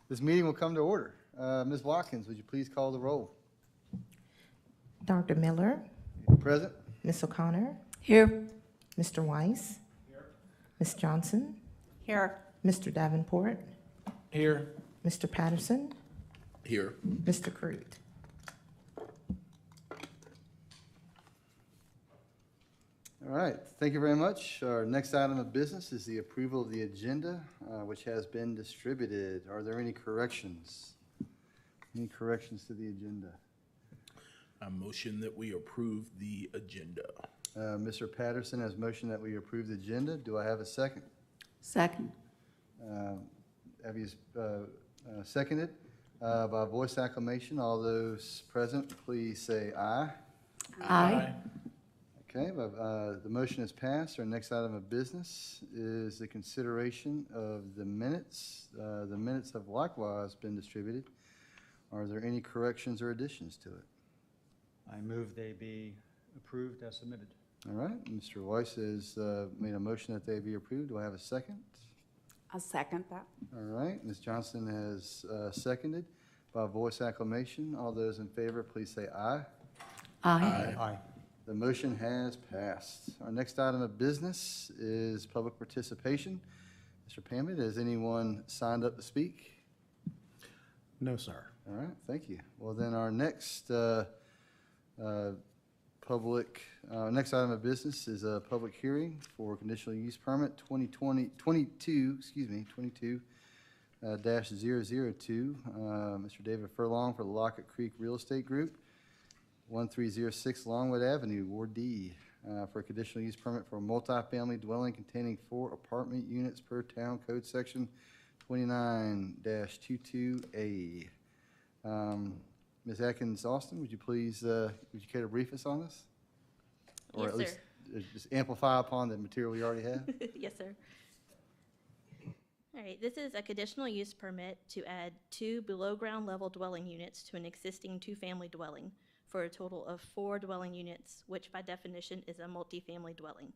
This meeting will come to order. Ms. Watkins, would you please call the roll? Dr. Miller, Present? Ms. O'Connor, Here. Mr. Weiss, Ms. Johnson, Here. Mr. Davenport, Here. Mr. Patterson, Here. Mr. Crute. All right, thank you very much. Our next item of business is the approval of the agenda, which has been distributed. Are there any corrections? Any corrections to the agenda? I motion that we approve the agenda. Mr. Patterson has motioned that we approve the agenda. Do I have a second? Second. Have you seconded by voice acclamation? All those present, please say aye. Aye. Okay, the motion is passed. Our next item of business is the consideration of the minutes. The minutes have likewise been distributed. Are there any corrections or additions to it? I move they be approved as submitted. All right, Mr. Weiss has made a motion that they be approved. Do I have a second? I'll second that. All right, Ms. Johnson has seconded by voice acclamation. All those in favor, please say aye. Aye. Aye. The motion has passed. Our next item of business is public participation. Mr. Pammett, has anyone signed up to speak? No, sir. All right, thank you. Well, then our next next item of business is a public hearing for conditional use permit 22 -002. Mr. David Furlong for the Lockett Creek Real Estate Group, 1306 Longwood Avenue, Ward D, for a conditional use permit for a multifamily dwelling containing 4 apartment units per town code section 29-22A. Ms. Atkins Austin, would you please, would you care to brief us on this? Or Yes, at least sir. just amplify upon the material we already have? Yes, sir. All right, this is a conditional use permit to add 2 below-ground level dwelling units to an existing 2-family dwelling for a total of 4 dwelling units, which by definition is a multifamily dwelling.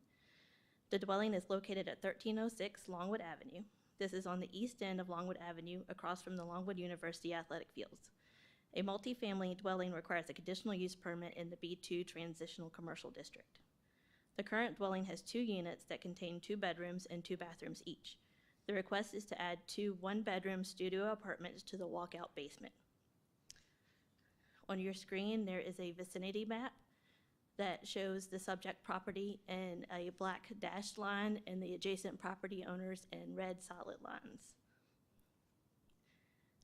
The dwelling is located at 1306 Longwood Avenue. This is on the east end of Longwood Avenue, across from the Longwood University Athletic Fields. A multifamily dwelling requires a conditional use permit in the B2 Transitional Commercial District. The current dwelling has 2 units that contain 2 bedrooms and 2 bathrooms each. The request is to add 2 one-bedroom studio apartments to the walkout basement. On your screen, there is a vicinity map that shows the subject property in a black dashed line and the adjacent property owners in red solid lines.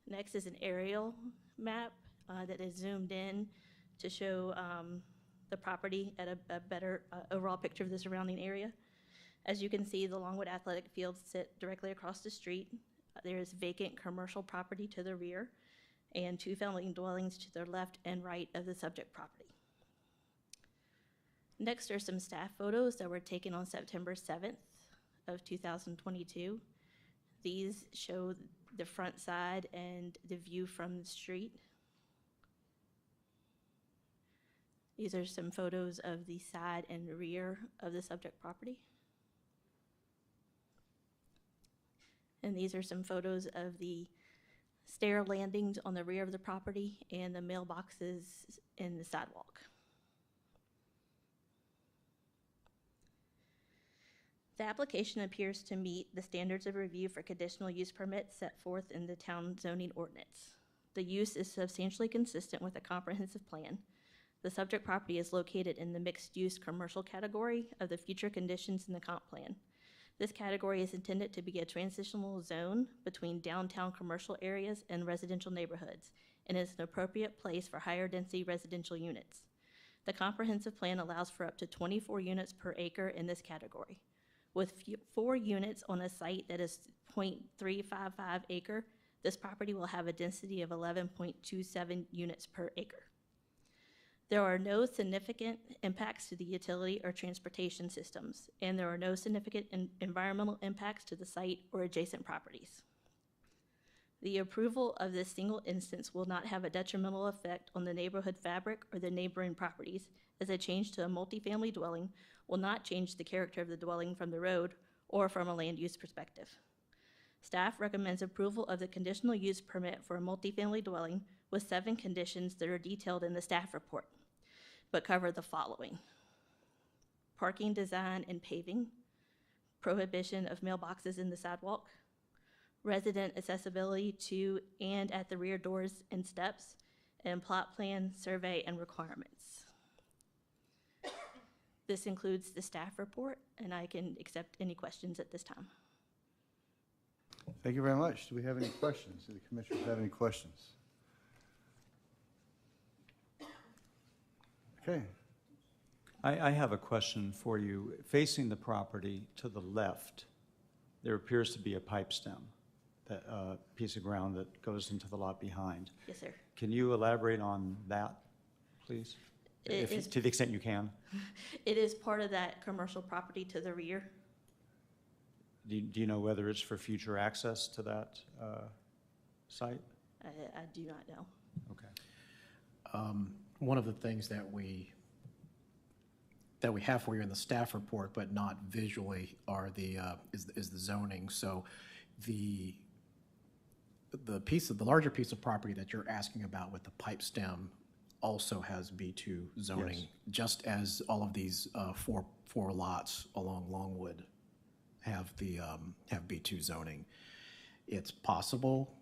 Next is an aerial map that is zoomed in to show the property at a better overall picture of the surrounding area. As you can see, the Longwood Athletic Fields sit directly across the street. There is vacant commercial property to the rear and 2-family dwellings to the left and right of the subject property. Next are some staff photos that were taken on September 7th of 2022. These show the front side and the view from the street. These are some photos of the side and rear of the subject property. And these are some photos of the stair landings on the rear of the property and the mailboxes in the sidewalk. The application appears to meet the standards of review for conditional use permits set forth in the town zoning ordinance. The use is substantially consistent with a comprehensive plan. The subject property is located in the mixed-use commercial category of the future conditions in the comp plan. This category is intended to be a transitional zone between downtown commercial areas and residential neighborhoods, and is an appropriate place for higher density residential units. The comprehensive plan allows for up to 24 units per acre in this category. With 4 units on a site that is 0.355 acre, this property will have a density of 11.27 units per acre. There are no significant impacts to the utility or transportation systems, and there are no significant environmental impacts to the site or adjacent properties. The approval of this single instance will not have a detrimental effect on the neighborhood fabric or the neighboring properties, as a change to a multifamily dwelling will not change the character of the dwelling from the road or from a land use perspective. Staff recommends approval of the conditional use permit for a multifamily dwelling with 7 conditions that are detailed in the staff report, but cover the following: parking design and paving, prohibition of mailboxes in the sidewalk, resident accessibility to and at the rear doors and steps, and plot plan, survey, and requirements. This includes the staff report, and I can accept any questions at this time. Thank you very much. Do we have any questions? Do the commissioners have any questions? Okay. I have a question for you. Facing the property to the left, there appears to be a pipe stem, that piece of ground that goes into the lot behind. Yes, sir. Can you elaborate on that, please? It is- To the extent you can. It is part of that commercial property to the rear. Do you know whether it's for future access to that site? I do not know. Okay. One of the things that we have for you in the staff report, but not visually, are is the zoning. So the larger piece of property that you're asking about with the pipe stem also has B2 zoning, Yes. just as all of these four lots along Longwood have B2 zoning. It's possible,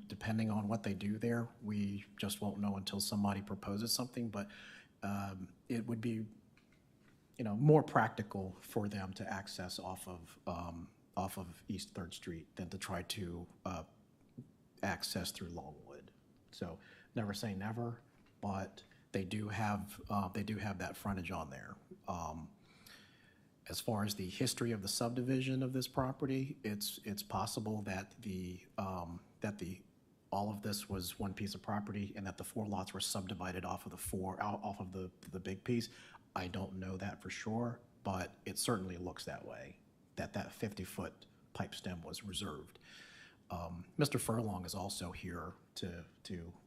depending on what they do there, we just won't know until somebody proposes something, but it would be, more practical for them to access off of East Third Street than to try to access through Longwood. So never say never, but they do have that frontage on there. As far as the history of the subdivision of this property, it's possible that all of this was one piece of property and that the 4 lots were subdivided off of the big piece. I don't know that for sure, but it certainly looks that way, that 50-foot pipe stem was reserved. Mr. Furlong is also here to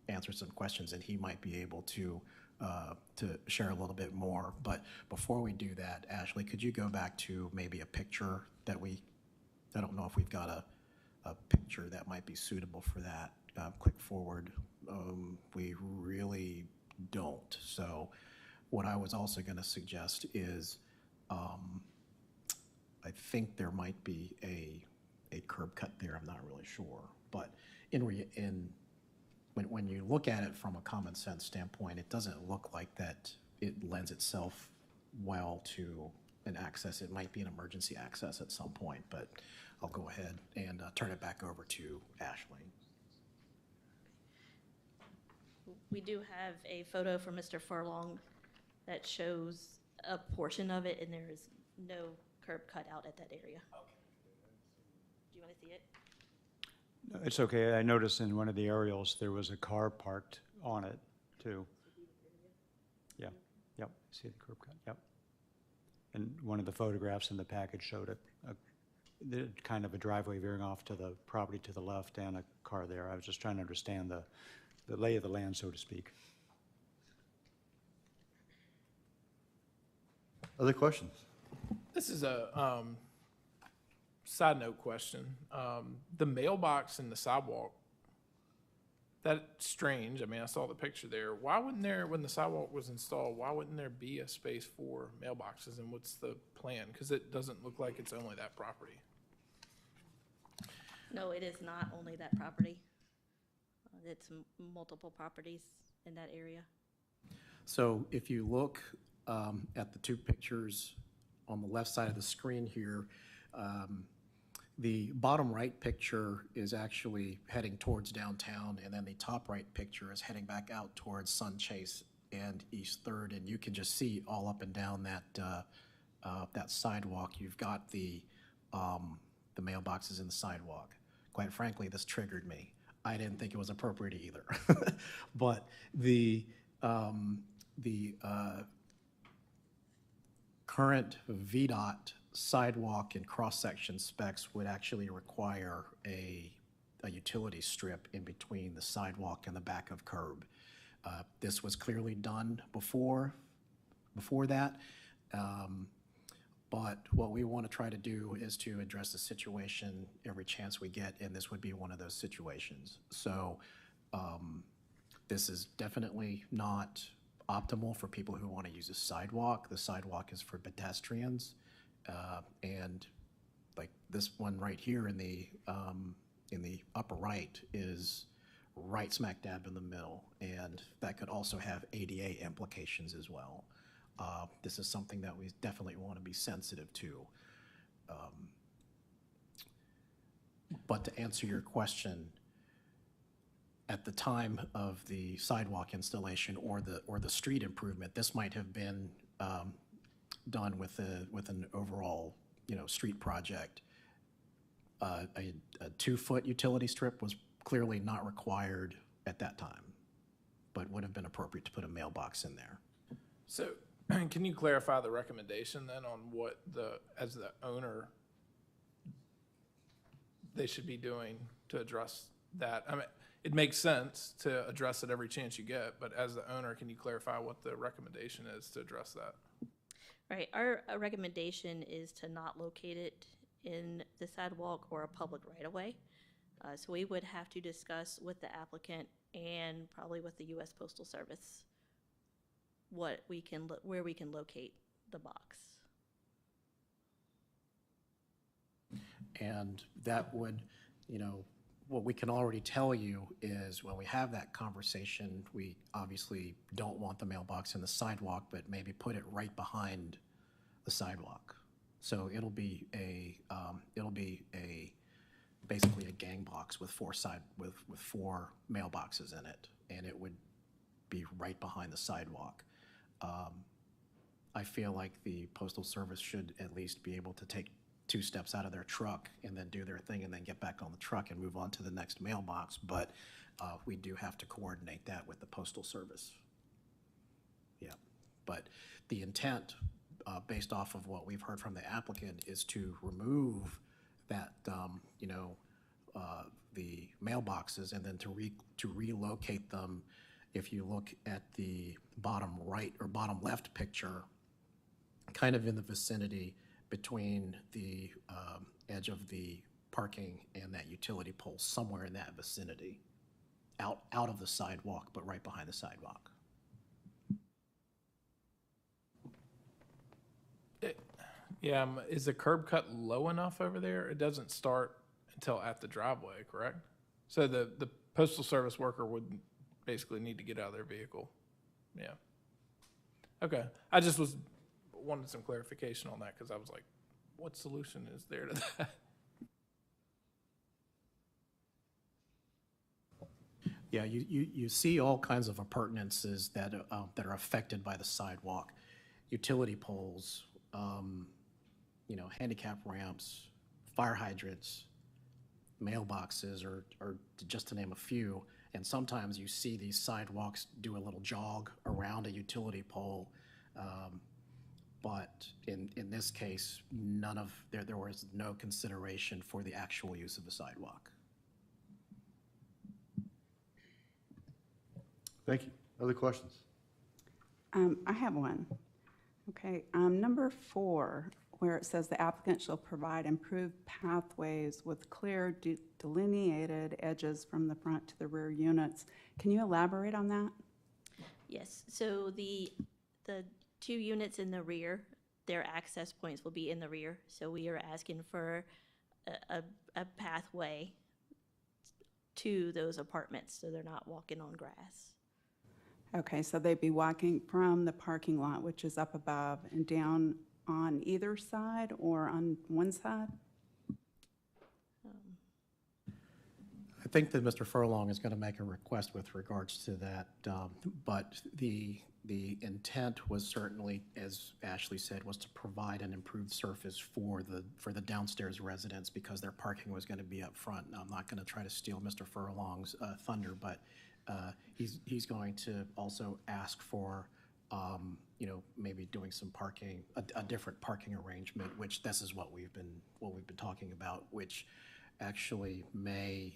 answer some questions, and he might be able to share a little bit more. But before we do that, Ashley, could you go back to maybe a picture I don't know if we've got a picture that might be suitable for that. Click forward. We really don't. So what I was also going to suggest is I think there might be a curb cut there. I'm not really sure. But when you look at it from a common sense standpoint, it doesn't look like that it lends itself well to an access. It might be an emergency access at some point, but I'll go ahead and turn it back over to Ashley. We do have a photo from Mr. Furlong that shows a portion of it, and there is no curb cut out at that area. Do you want to see it? No, it's okay. I noticed in one of the aerials, there was a car parked on it, too. Yeah, yep, see the curb cut, yep. And one of the photographs in the package showed kind of a driveway veering off to the property to the left and a car there. I was just trying to understand the lay of the land, so to speak. Other questions? This is a side note question. The mailbox and the sidewalk, that's strange. I mean, I saw the picture there. Why wouldn't there, when the sidewalk was installed, why wouldn't there be a space for mailboxes, and what's the plan? Because it doesn't look like it's only that property. No, it is not only that property. It's multiple properties in that area. So if you look at the 2 pictures on the left side of the screen here, the bottom right picture is actually heading towards downtown, and then the top right picture is heading back out towards Sun Chase and East Third, and you can just see all up and down that sidewalk. You've got the mailboxes in the sidewalk. Quite frankly, this triggered me. I didn't think it was appropriate either. But the current VDOT sidewalk and cross-section specs would actually require a utility strip in between the sidewalk and the back of curb. This was clearly done before that. But what we want to try to do is to address the situation every chance we get, and this would be one of those situations. So this is definitely not optimal for people who want to use a sidewalk. The sidewalk is for pedestrians. And like this one right here in the upper right is right smack dab in the middle, and that could also have ADA implications as well. This is something that we definitely want to be sensitive to. But to answer your question, at the time of the sidewalk installation or the street improvement, this might have been done with an overall, street project. A 2-foot utility strip was clearly not required at that time, but would have been appropriate to put a mailbox in there. So can you clarify the recommendation then on what as the owner, they should be doing to address that? I mean, it makes sense to address it every chance you get, but as the owner, can you clarify what the recommendation is to address that? Right, our recommendation is to not locate it in the sidewalk or a public right-of-way. So we would have to discuss with the applicant and probably with the U.S. Postal Service where we can locate the box. And that would, what we can already tell you is when we have that conversation, we obviously don't want the mailbox in the sidewalk, but maybe put it right behind the sidewalk. So it'll be basically a gang box with four mailboxes in it, and it would be right behind the sidewalk. I feel like the Postal Service should at least be able to take 2 steps out of their truck and then do their thing and then get back on the truck and move on to the next mailbox, but we do have to coordinate that with the Postal Service. Yeah, but the intent, based off of what we've heard from the applicant, is to remove that, the mailboxes and then to relocate them. If you look at the bottom right or bottom left picture, kind of in the vicinity between the edge of the parking and that utility pole, somewhere in that vicinity, out of the sidewalk, but right behind the sidewalk. Yeah, is the curb cut low enough over there? It doesn't start until at the driveway, correct? So the Postal Service worker would basically need to get out of their vehicle. Yeah. Okay. I just wanted some clarification on that because I was like, what solution is there to that? Yeah, you see all kinds of appurtenances that are affected by the sidewalk. Utility poles, handicap ramps, fire hydrants, mailboxes, or just to name a few. And sometimes you see these sidewalks do a little jog around a utility pole. But in this case, there was no consideration for the actual use of the sidewalk. Thank you. Other questions? I have one. Okay, number 4, where it says the applicant shall provide improved pathways with clear delineated edges from the front to the rear units. Can you elaborate on that? Yes, so the 2 units in the rear, their access points will be in the rear. So we are asking for a pathway to those apartments so they're not walking on grass. Okay, so they'd be walking from the parking lot, which is up above, and down on either side or on one side? I think that Mr. Furlong is going to make a request with regards to that, but the intent was certainly, as Ashley said, was to provide an improved surface for the downstairs residents because their parking was going to be up front. Now, I'm not going to try to steal Mr. Furlong's thunder, but he's going to also ask for maybe doing some parking, a different parking arrangement, which this is what we've been talking about, which actually may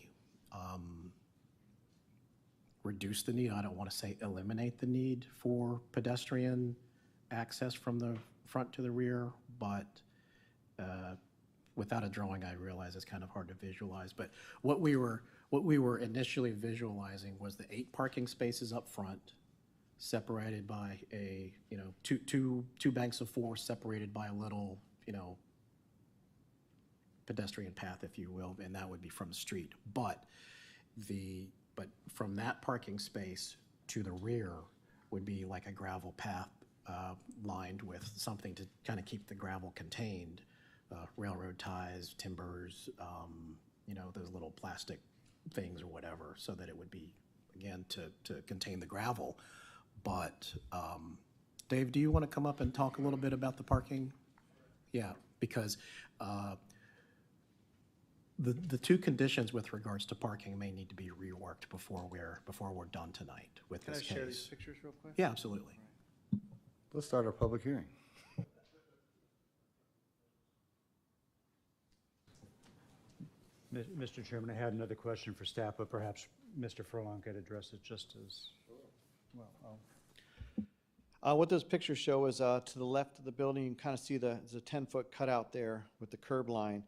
reduce the need. I don't want to say eliminate the need for pedestrian access from the front to the rear, but without a drawing, I realize it's kind of hard to visualize. But what we were initially visualizing was the 8 parking spaces up front, separated by a, two banks of 4 separated by a little, pedestrian path, if you will, and that would be from the street. But from that parking space to the rear would be like a gravel path lined with something to kind of keep the gravel contained, railroad ties, timbers, those little plastic things or whatever, so that it would be, again, to contain the gravel. But Dave, do you want to come up and talk a little bit about the parking? Yeah, because the 2 conditions with regards to parking may need to be reworked before we're done tonight with this case. Can I share these pictures real quick? Yeah, absolutely. Let's start our public hearing. Mr. Chairman, I had another question for staff, but perhaps Mr. Furlong could address it just as well. What those pictures show is to the left of the building, you can kind of see there's a 10-foot cutout there with the curb line.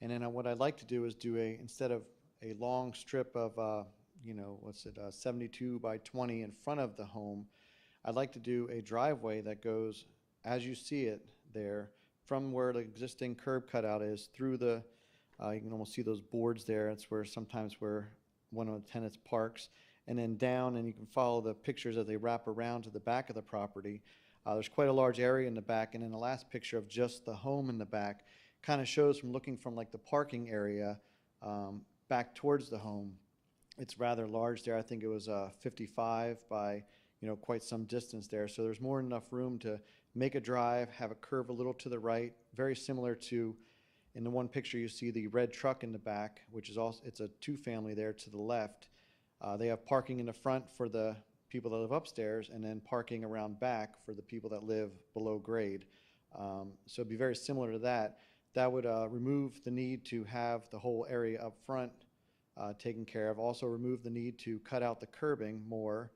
And then what I'd like to do is instead of a long strip of, 72 by 20 in front of the home, I'd like to do a driveway that goes, as you see it there, from where the existing curb cutout is through the, you can almost see those boards there. It's sometimes where one of the tenants parks. And then down, and you can follow the pictures as they wrap around to the back of the property. There's quite a large area in the back, and then the last picture of just the home in the back kind of shows from looking from like the parking area back towards the home. It's rather large there. I think it was 55 by quite some distance there. So there's more than enough room to make a drive, have a curve a little to the right, very similar to, in the one picture you see the red truck in the back, which is also, it's a 2-family there to the left. They have parking in the front for the people that live upstairs, and then parking around back for the people that live below grade. So it'd be very similar to that. That would remove the need to have the whole area up front taken care of. Also remove the need to cut out the curbing more,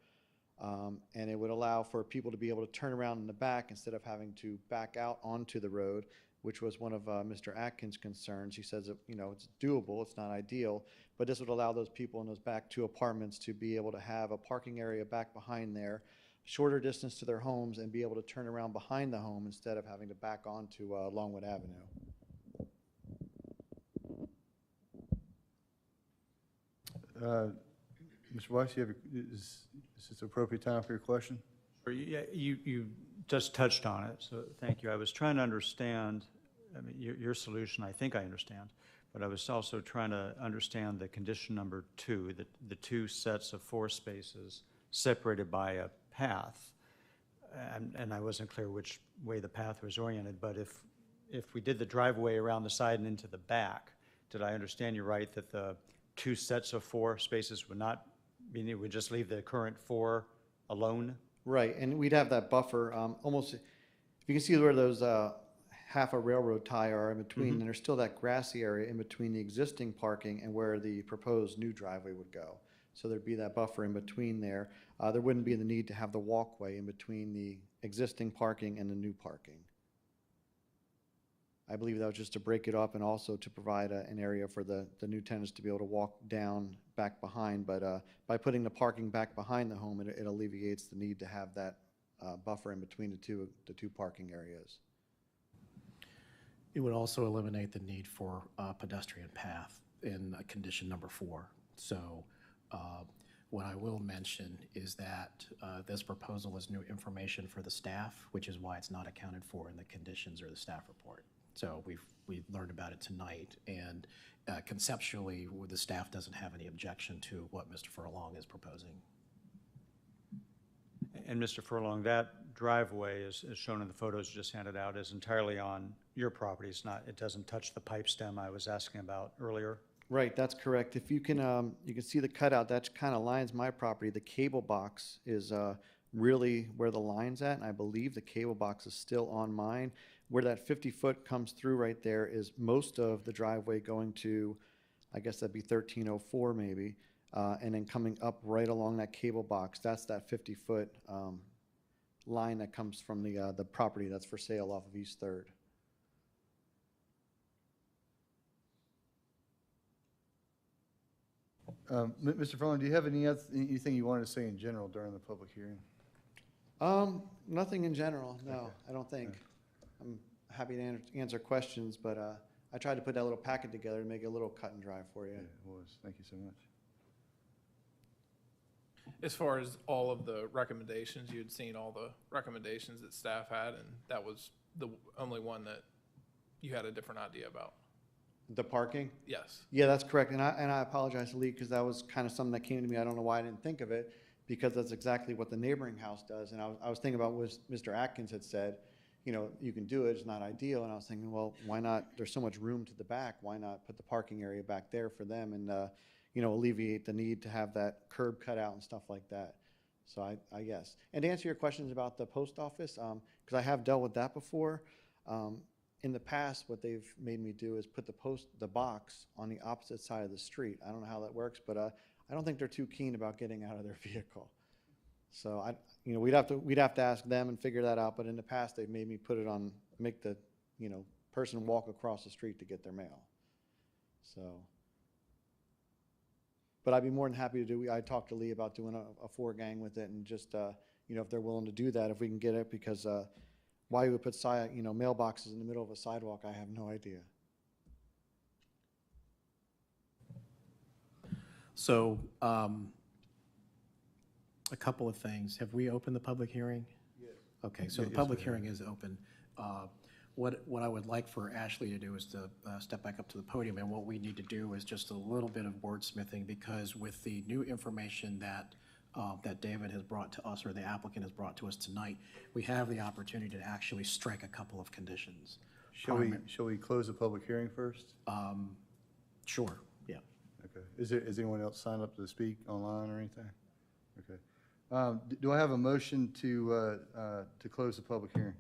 and it would allow for people to be able to turn around in the back instead of having to back out onto the road, which was one of Mr. Atkins' concerns. He says that, it's doable, it's not ideal, but this would allow those people in those back 2 apartments to be able to have a parking area back behind there, shorter distance to their homes, and be able to turn around behind the home instead of having to back onto Longwood Avenue. Mr. Weiss, is this appropriate time for your question? Yeah, you just touched on it, so thank you. I was trying to understand, your solution, I think I understand, but I was also trying to understand the condition number 2, the 2 sets of 4 spaces separated by a path. And I wasn't clear which way the path was oriented, but if we did the driveway around the side and into the back, did I understand you right that the 2 sets of 4 spaces would not, it would just leave the current 4 alone? Right, and we'd have that buffer, almost, if you can see where those half a railroad tie are in between, and there's still that grassy area in between the existing parking and where the proposed new driveway would go. So there'd be that buffer in between there. There wouldn't be the need to have the walkway in between the existing parking and the new parking. I believe that was just to break it up and also to provide an area for the new tenants to be able to walk down back behind. But by putting the parking back behind the home, it alleviates the need to have that buffer in between the two parking areas. It would also eliminate the need for a pedestrian path in condition number 4. So what I will mention is that this proposal is new information for the staff, which is why it's not accounted for in the conditions or the staff report. So we've learned about it tonight, and conceptually, the staff doesn't have any objection to what Mr. Furlong is proposing. And Mr. Furlong, that driveway, as shown in the photos just handed out, is entirely on your property. It doesn't touch the pipe stem I was asking about earlier? Right, that's correct. If you can see the cutout, that kind of lines my property. The cable box is really where the line's at, and I believe the cable box is still on mine. Where that 50-foot comes through right there is most of the driveway going to, I guess that'd be 1304 maybe, and then coming up right along that cable box. That's that 50-foot line that comes from the property that's for sale off of East Third. Mr. Furlong, do you have anything you wanted to say in general during the public hearing? Nothing in general, no, Okay. I don't think. I'm happy to answer questions, but I tried to put that little packet together to make it a little cut and dry for you. Yeah, it was. Thank you so much. As far as all of the recommendations, you had seen all the recommendations that staff had, and that was the only one that you had a different idea about. The parking? Yes. Yeah, that's correct, and I apologize to Lee, because that was kind of something that came to me, I don't know why I didn't think of it, because that's exactly what the neighboring house does, and I was thinking about what Mr. Atkins had said, you know, you can do it, it's not ideal, and I was thinking, well, why not, there's so much room to the back, why not put the parking area back there for them and, you know, alleviate the need to have that curb cut out and stuff like that. So I guess. And to answer your questions about the post office, because I have dealt with that before, in the past, what they've made me do is put the box on the opposite side of the street. I don't know how that works, but I don't think they're too keen about getting out of their vehicle. So you know, we'd have to ask them and figure that out. But in the past, they've made me make the, you know, person walk across the street to get their mail. So, but I'd be more than happy to I talked to Lee about doing a 4-gang with it, and just, you know, if they're willing to do that, if we can get it, because why you would put you know, mailboxes in the middle of a sidewalk, I have no idea. So, a couple of things. Have we opened the public hearing? Yes. Okay, so the Yes, public we have. hearing is open. What I would like for Ashley to do is to step back up to the podium, and what we need to do is just a little bit of wordsmithing, because with the new information that that David has brought to us, or the applicant has brought to us tonight, we have the opportunity to actually strike a couple of conditions. Shall we close the public hearing first? Sure, yeah. Okay. Is anyone else signed up to speak online or anything? Okay. Do I have a motion to close the public hearing?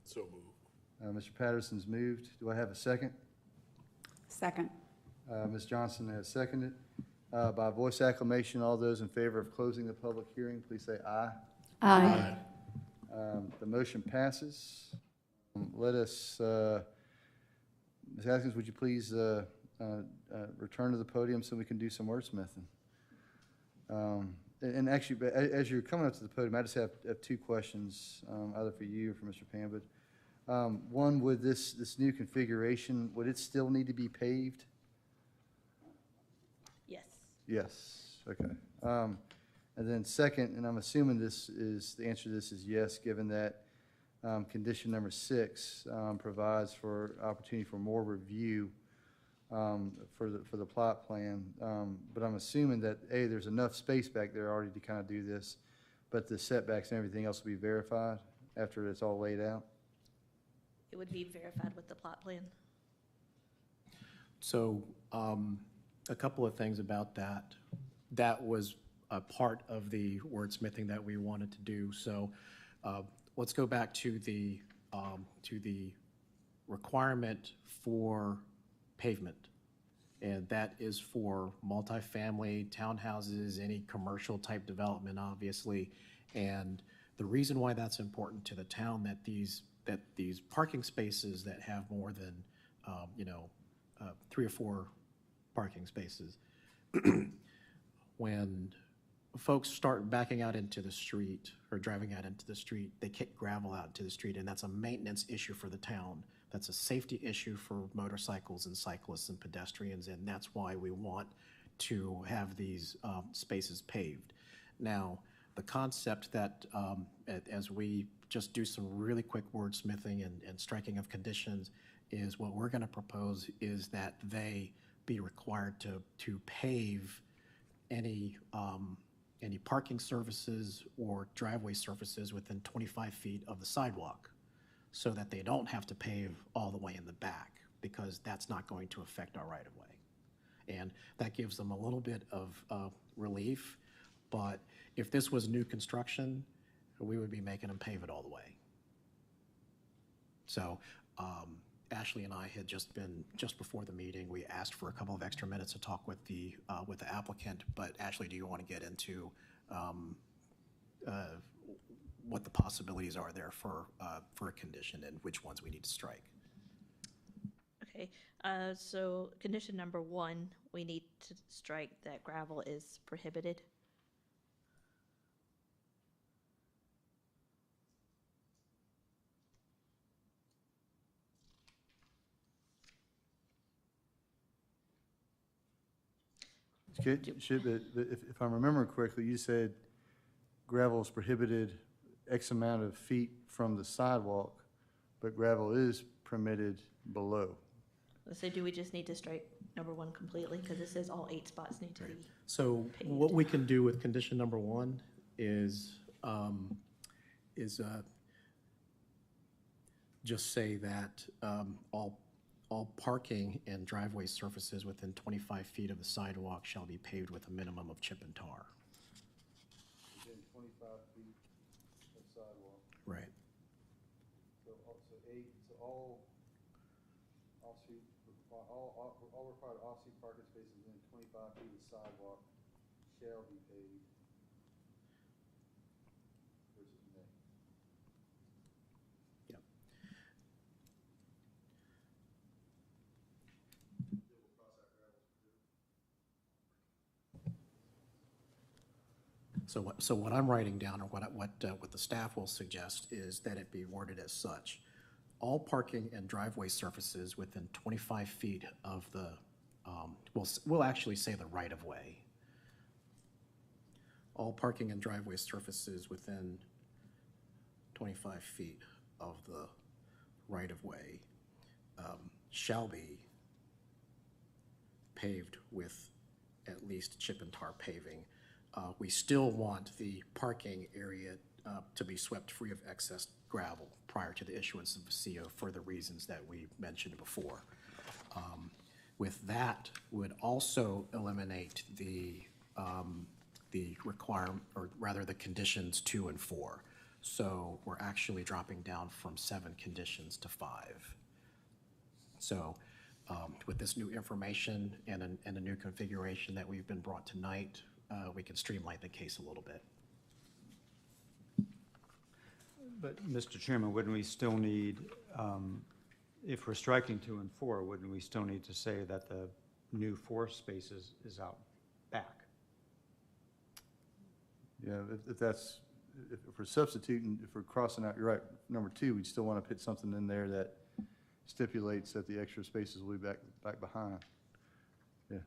So moved. Mr. Patterson's moved. Do I have a second? Second. Ms. Johnson has seconded. By voice acclamation, all those in favor of closing the public hearing, please say aye. Aye. The motion passes. Let us, Ms. Atkins, would you please return to the podium so we can do some wordsmithing? And actually, as you're coming up to the podium, I just have 2 questions, either for you or for Mr. Pambud. One, with this new configuration, would it still need to be paved? Yes. Yes, okay. And then second, and I'm assuming the answer to this is yes, given that condition number 6 provides for opportunity for more review for the plot plan. But I'm assuming that, A, there's enough space back there already to kind of do this, but the setbacks and everything else will be verified after it's all laid out? It would be verified with the plot plan. So, a couple of things about that. That was a part of the wordsmithing that we wanted to do. So, let's go back to the requirement for pavement. And that is for multifamily, townhouses, any commercial type development, obviously. And the reason why that's important to the town, that these parking spaces that have more than, 3 or 4 parking spaces, when folks start backing out into the street or driving out into the street, they kick gravel out into the street, and that's a maintenance issue for the town. That's a safety issue for motorcycles and cyclists and pedestrians, and that's why we want to have these spaces paved. Now, the concept that as we just do some really quick wordsmithing and striking of conditions, is what we're going to propose is that they be required to pave any parking surfaces or driveway surfaces within 25 feet of the sidewalk, so that they don't have to pave all the way in the back, because that's not going to affect our right-of-way. And that gives them a little bit of relief, but if this was new construction, we would be making them pave it all the way. So Ashley and I had just before the meeting, we asked for a couple of extra minutes to talk with the applicant, but Ashley, do you want to get into what the possibilities are there for a condition and which ones we need to strike. Okay, so condition number 1, we need to strike that gravel is prohibited. If I'm remembering correctly, you said gravel is prohibited X amount of feet from the sidewalk, but gravel is permitted below. So do we just need to strike number 1 completely? Because it says all 8 spots need to be. So what we can do with condition number 1 is just say that all parking and driveway surfaces within 25 feet of the sidewalk shall be paved with a minimum of chip and tar. Within 25 feet of sidewalk. Right. So all street, all required off-street parking spaces within 25 feet of sidewalk shall be paved. Versus may. Yep. So what I'm writing down, or what the staff will suggest, is that it be worded as such. All parking and driveway surfaces within 25 feet of the, we'll actually say the right-of-way. All parking and driveway surfaces within 25 feet of the right-of-way shall be paved with at least chip and tar paving. We still want the parking area to be swept free of excess gravel prior to the issuance of the CO for the reasons that we mentioned before. With that would also eliminate the requirement, or rather the conditions 2 and 4. So we're actually dropping down from 7 conditions to 5. So with this new information and a new configuration that we've been brought tonight, we can streamline the case a little bit. But, Mr. Chairman, wouldn't we still need, if we're striking 2 and 4, wouldn't we still need to say that the new 4 spaces is out back? Yeah, if we're substituting, if we're crossing out, you're right, number 2, we'd still want to put something in there that stipulates that the extra spaces will be back behind. Yeah.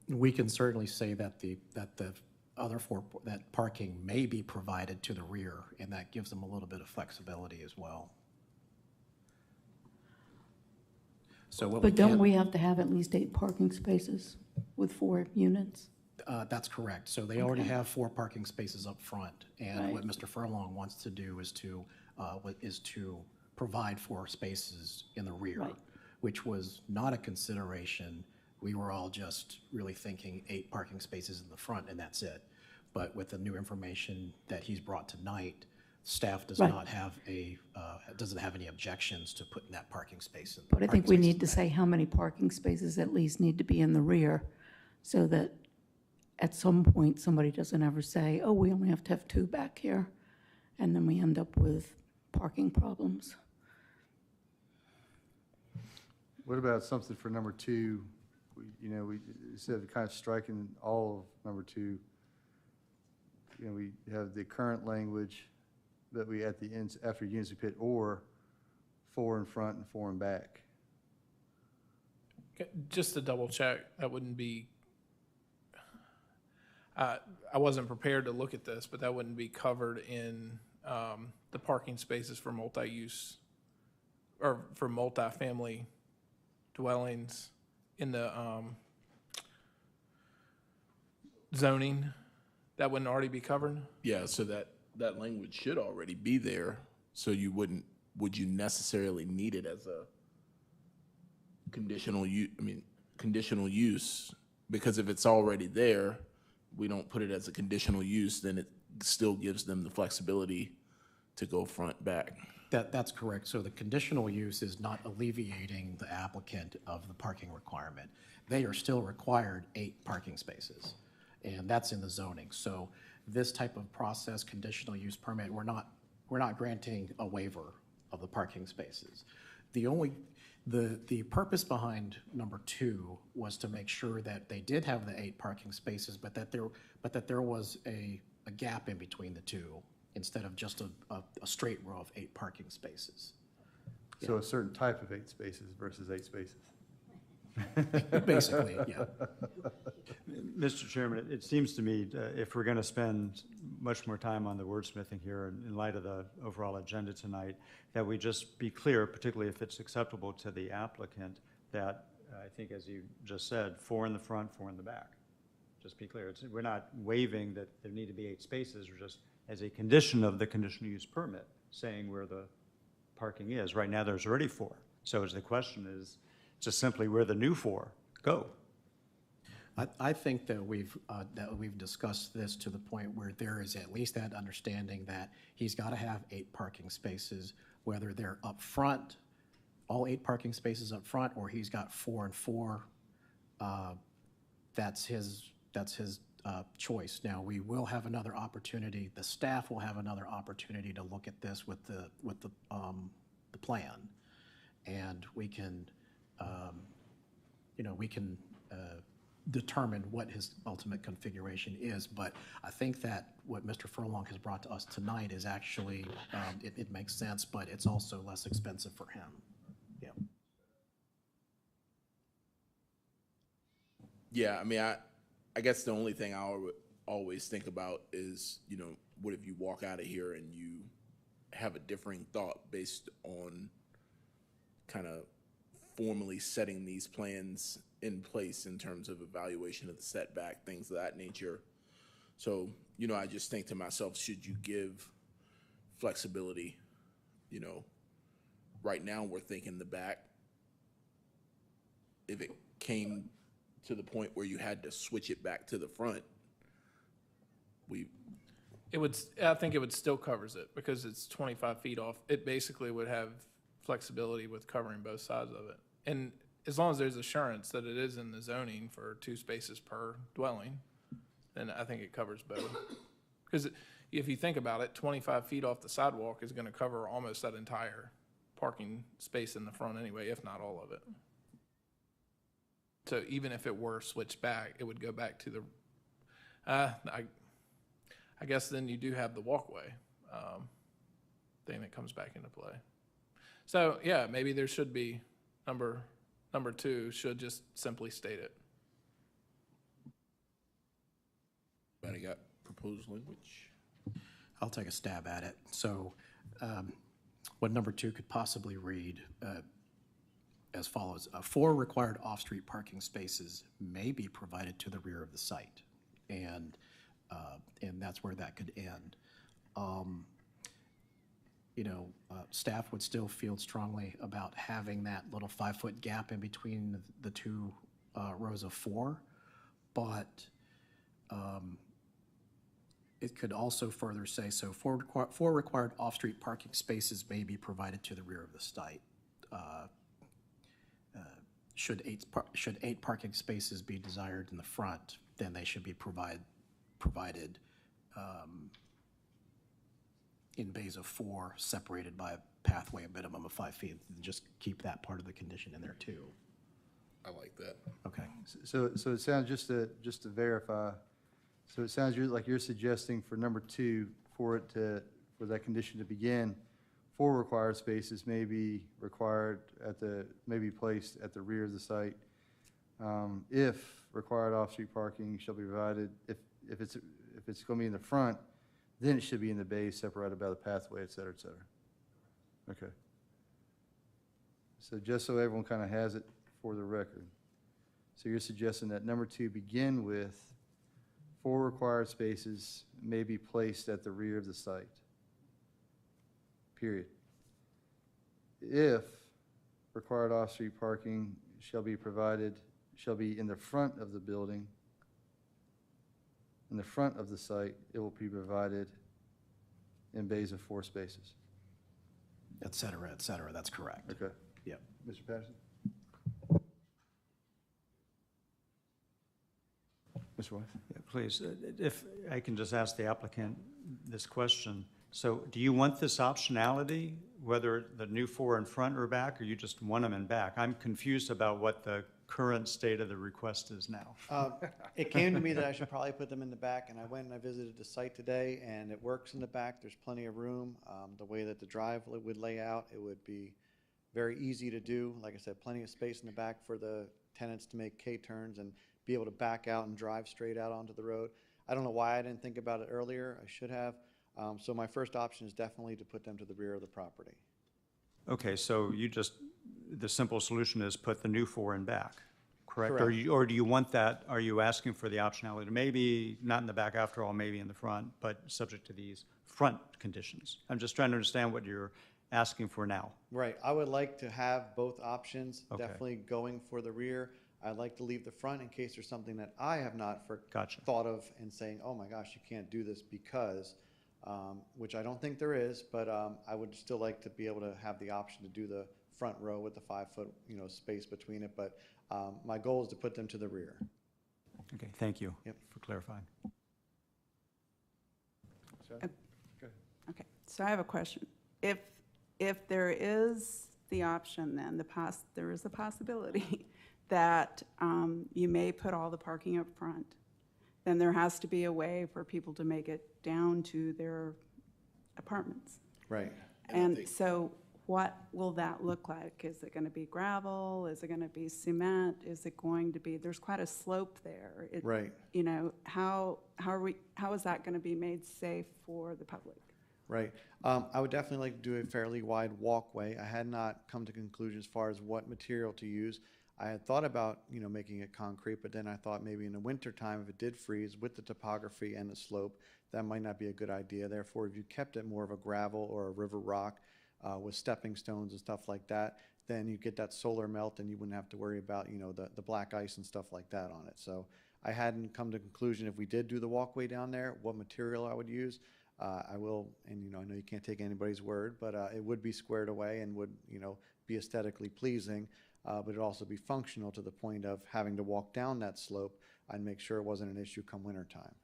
We can certainly say that the other 4, that parking may be provided to the rear, and that gives them a little bit of flexibility as well. So what But don't can- we have to have at least 8 parking spaces with 4 units? That's correct. So they already Okay. have 4 parking spaces up front, and what Right. Mr. Furlong wants to do is to provide 4 spaces in the rear, Right. which was not a consideration. We were all just really thinking 8 parking spaces in the front, and that's it. But with the new information that he's brought tonight, staff does Right. not have doesn't have any objections to putting that parking space in. But I think we parking need to spaces say how many parking spaces at least need to be in the rear, so that at some point, somebody doesn't ever say, oh, we only have to have 2 back here, and then we end up with parking problems. What about something for number 2? We instead of kind of striking all of number 2, we have the current language that we at the ends, after units we put or 4 in front and 4 in back. Okay, just to double check, that wouldn't be, I wasn't prepared to look at this, but that wouldn't be covered in the parking spaces for multi-use or for multifamily dwellings in the zoning? That wouldn't already be covered? Yeah, so that language should already be there, so would you necessarily need it as a conditional use? Because if it's already there, we don't put it as a conditional use, then it still gives them the flexibility to go front, back. That's correct. So the conditional use is not alleviating the applicant of the parking requirement. They are still required 8 parking spaces. and that's in the zoning. So this type of process, conditional use permit, we're not granting a waiver of the parking spaces. The purpose behind number 2 was to make sure that they did have the 8 parking spaces, but that there was a gap in between the two, instead of just a straight row of 8 parking spaces. So a certain type of 8 spaces versus 8 spaces. Basically, yeah. Mr. Chairman, it seems to me, if we're going to spend much more time on the wordsmithing here in light of the overall agenda tonight, that we just be clear, particularly if it's acceptable to the applicant, that I think, as you just said, 4 in the front, 4 in the back. Just be clear. We're not waiving that there need to be 8 spaces. We're just, as a condition of the conditional use permit, saying where the parking is. Right now, there's already 4. So the question is just simply where the new 4 go. I think that we've discussed this to the point where there is at least that understanding that he's got to have 8 parking spaces, whether they're up front, all 8 parking spaces up front, or he's got 4 and 4. That's his choice. Now, we will have another opportunity, the staff will have another opportunity to look at this with the plan. And we can, determine what his ultimate configuration is. But I think that what Mr. Furlong has brought to us tonight is actually, it makes sense, but it's also less expensive for him. Yeah. Yeah, I mean, I guess the only thing I would always think about is, what if you walk out of here and you have a differing thought based on kind of formally setting these plans in place in terms of evaluation of the setback, things of that nature. So, I just think to myself, should you give flexibility? Right now we're thinking the back. If it came to the point where you had to switch it back to the front, I think it would still covers it because it's 25 feet off. It basically would have flexibility with covering both sides of it. And as long as there's assurance that it is in the zoning for 2 spaces per dwelling, then I think it covers both. Because if you think about it, 25 feet off the sidewalk is going to cover almost that entire parking space in the front anyway, if not all of it. So even if it were switched back, it would go back to the, I guess then you do have the walkway thing that comes back into play. So yeah, maybe there should be number 2 should just simply state it. Anybody got proposed language? I'll take a stab at it. So what number 2 could possibly read as follows: 4 required off-street parking spaces may be provided to the rear of the site. And that's where that could end. Staff would still feel strongly about having that little 5-foot gap in between the 2 rows of 4, but it could also further say, so 4 required off-street parking spaces may be provided to the rear of the site. Should 8 parking spaces be desired in the front, then they should be provided in bays of 4, separated by a pathway a minimum of 5 feet. Just keep that part of the condition in there too. I like that. Okay. So it sounds, just to verify, so it sounds like you're suggesting for number 2, for that condition to begin, 4 required spaces may be placed at the rear of the site. If required off-street parking shall be provided, if it's going to be in the front, then it should be in the bay separated by the pathway, et cetera, et cetera. Okay. So just so everyone kind of has it for the record. So you're suggesting that number 2 begin with 4 required spaces may be placed at the rear of the site. Period. If required off-street parking shall be in the front of the building, in the front of the site, it will be provided in bays of 4 spaces. Et cetera, that's correct. Okay. Yep. Mr. Patterson? Mr. Weiss? Yeah, please, if I can just ask the applicant this question. So do you want this optionality, whether the new 4 in front or back, or you just want them in back? I'm confused about what the current state of the request is now. It came to me that I should probably put them in the back, and I went and I visited the site today, and it works in the back. There's plenty of room. The way that the drive would lay out, it would be very easy to do. Like I said, plenty of space in the back for the tenants to make K-turns and be able to back out and drive straight out onto the road. I don't know why I didn't think about it earlier. I should have. So my first option is definitely to put them to the rear of the property. Okay, so the simple solution is put the new 4 in back, correct? Or Correct. or do you want that, are you asking for the optionality to maybe not in the back after all, maybe in the front, but subject to these front conditions? I'm just trying to understand what you're asking for now. Right. I would like to have both options, Okay. definitely going for the rear. I'd like to leave the front in case there's something that I have not Gotcha. thought of and saying, oh my gosh, you can't do this because, which I don't think there is, but I would still like to be able to have the option to do the front row with the 5-foot, space between it. But my goal is to put them to the rear. Okay, thank you Yep. for clarifying. Okay, so I have a question. If there is the option, then there is a possibility that you may put all the parking up front, then there has to be a way for people to make it down to their apartments. Right. And I And think- so what will that look like? Is it going to be gravel? Is it going to be cement? Is it going to be, there's quite a slope there. Right. How is that going to be made safe for the public? Right. I would definitely like to do a fairly wide walkway. I had not come to conclusion as far as what material to use. I had thought about, making it concrete, but then I thought maybe in the wintertime, if it did freeze with the topography and the slope, that might not be a good idea. Therefore, if you kept it more of a gravel or a river rock with stepping stones and stuff like that, then you get that solar melt and you wouldn't have to worry about, the black ice and stuff like that on it. So I hadn't come to conclusion if we did do the walkway down there, what material I would use. I will, and I know you can't take anybody's word, but it would be squared away and would, be aesthetically pleasing, but it'd also be functional to the point of having to walk down that slope. I'd make sure it wasn't an issue come winter time.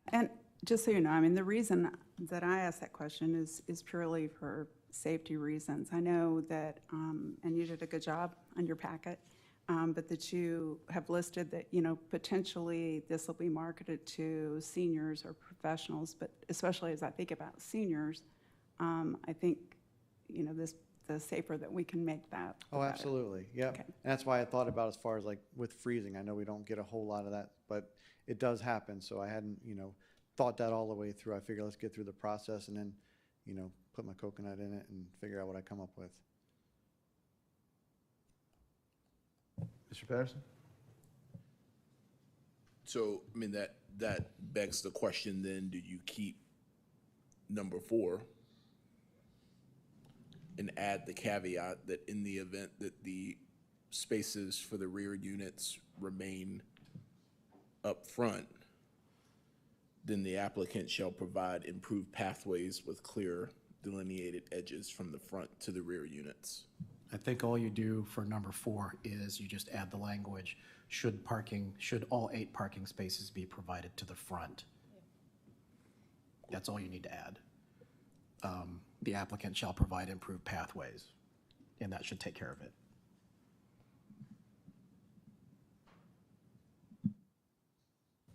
And just so you know, the reason that I asked that question is purely for safety reasons. I know that, and you did a good job on your packet, but that you have listed that, potentially this will be marketed to seniors or professionals, but especially as I think about seniors, I think, the safer that we can make that. the Oh, better. absolutely, yep. Okay. And that's why I thought about as far as like with freezing, I know we don't get a whole lot of that, but it does happen, so I hadn't, thought that all the way through. I figured let's get through the process and then, put my coconut in it and figure out what I come up with. Mr. Patterson? So, that begs the question then, do you keep number 4 and add the caveat that in the event that the spaces for the rear units remain up front, then the applicant shall provide improved pathways with clear delineated edges from the front to the rear units? I think all you do for number 4 is you just add the language, should all 8 parking spaces be provided to the front? That's all you need to add. The applicant shall provide improved pathways, and that should take care of it.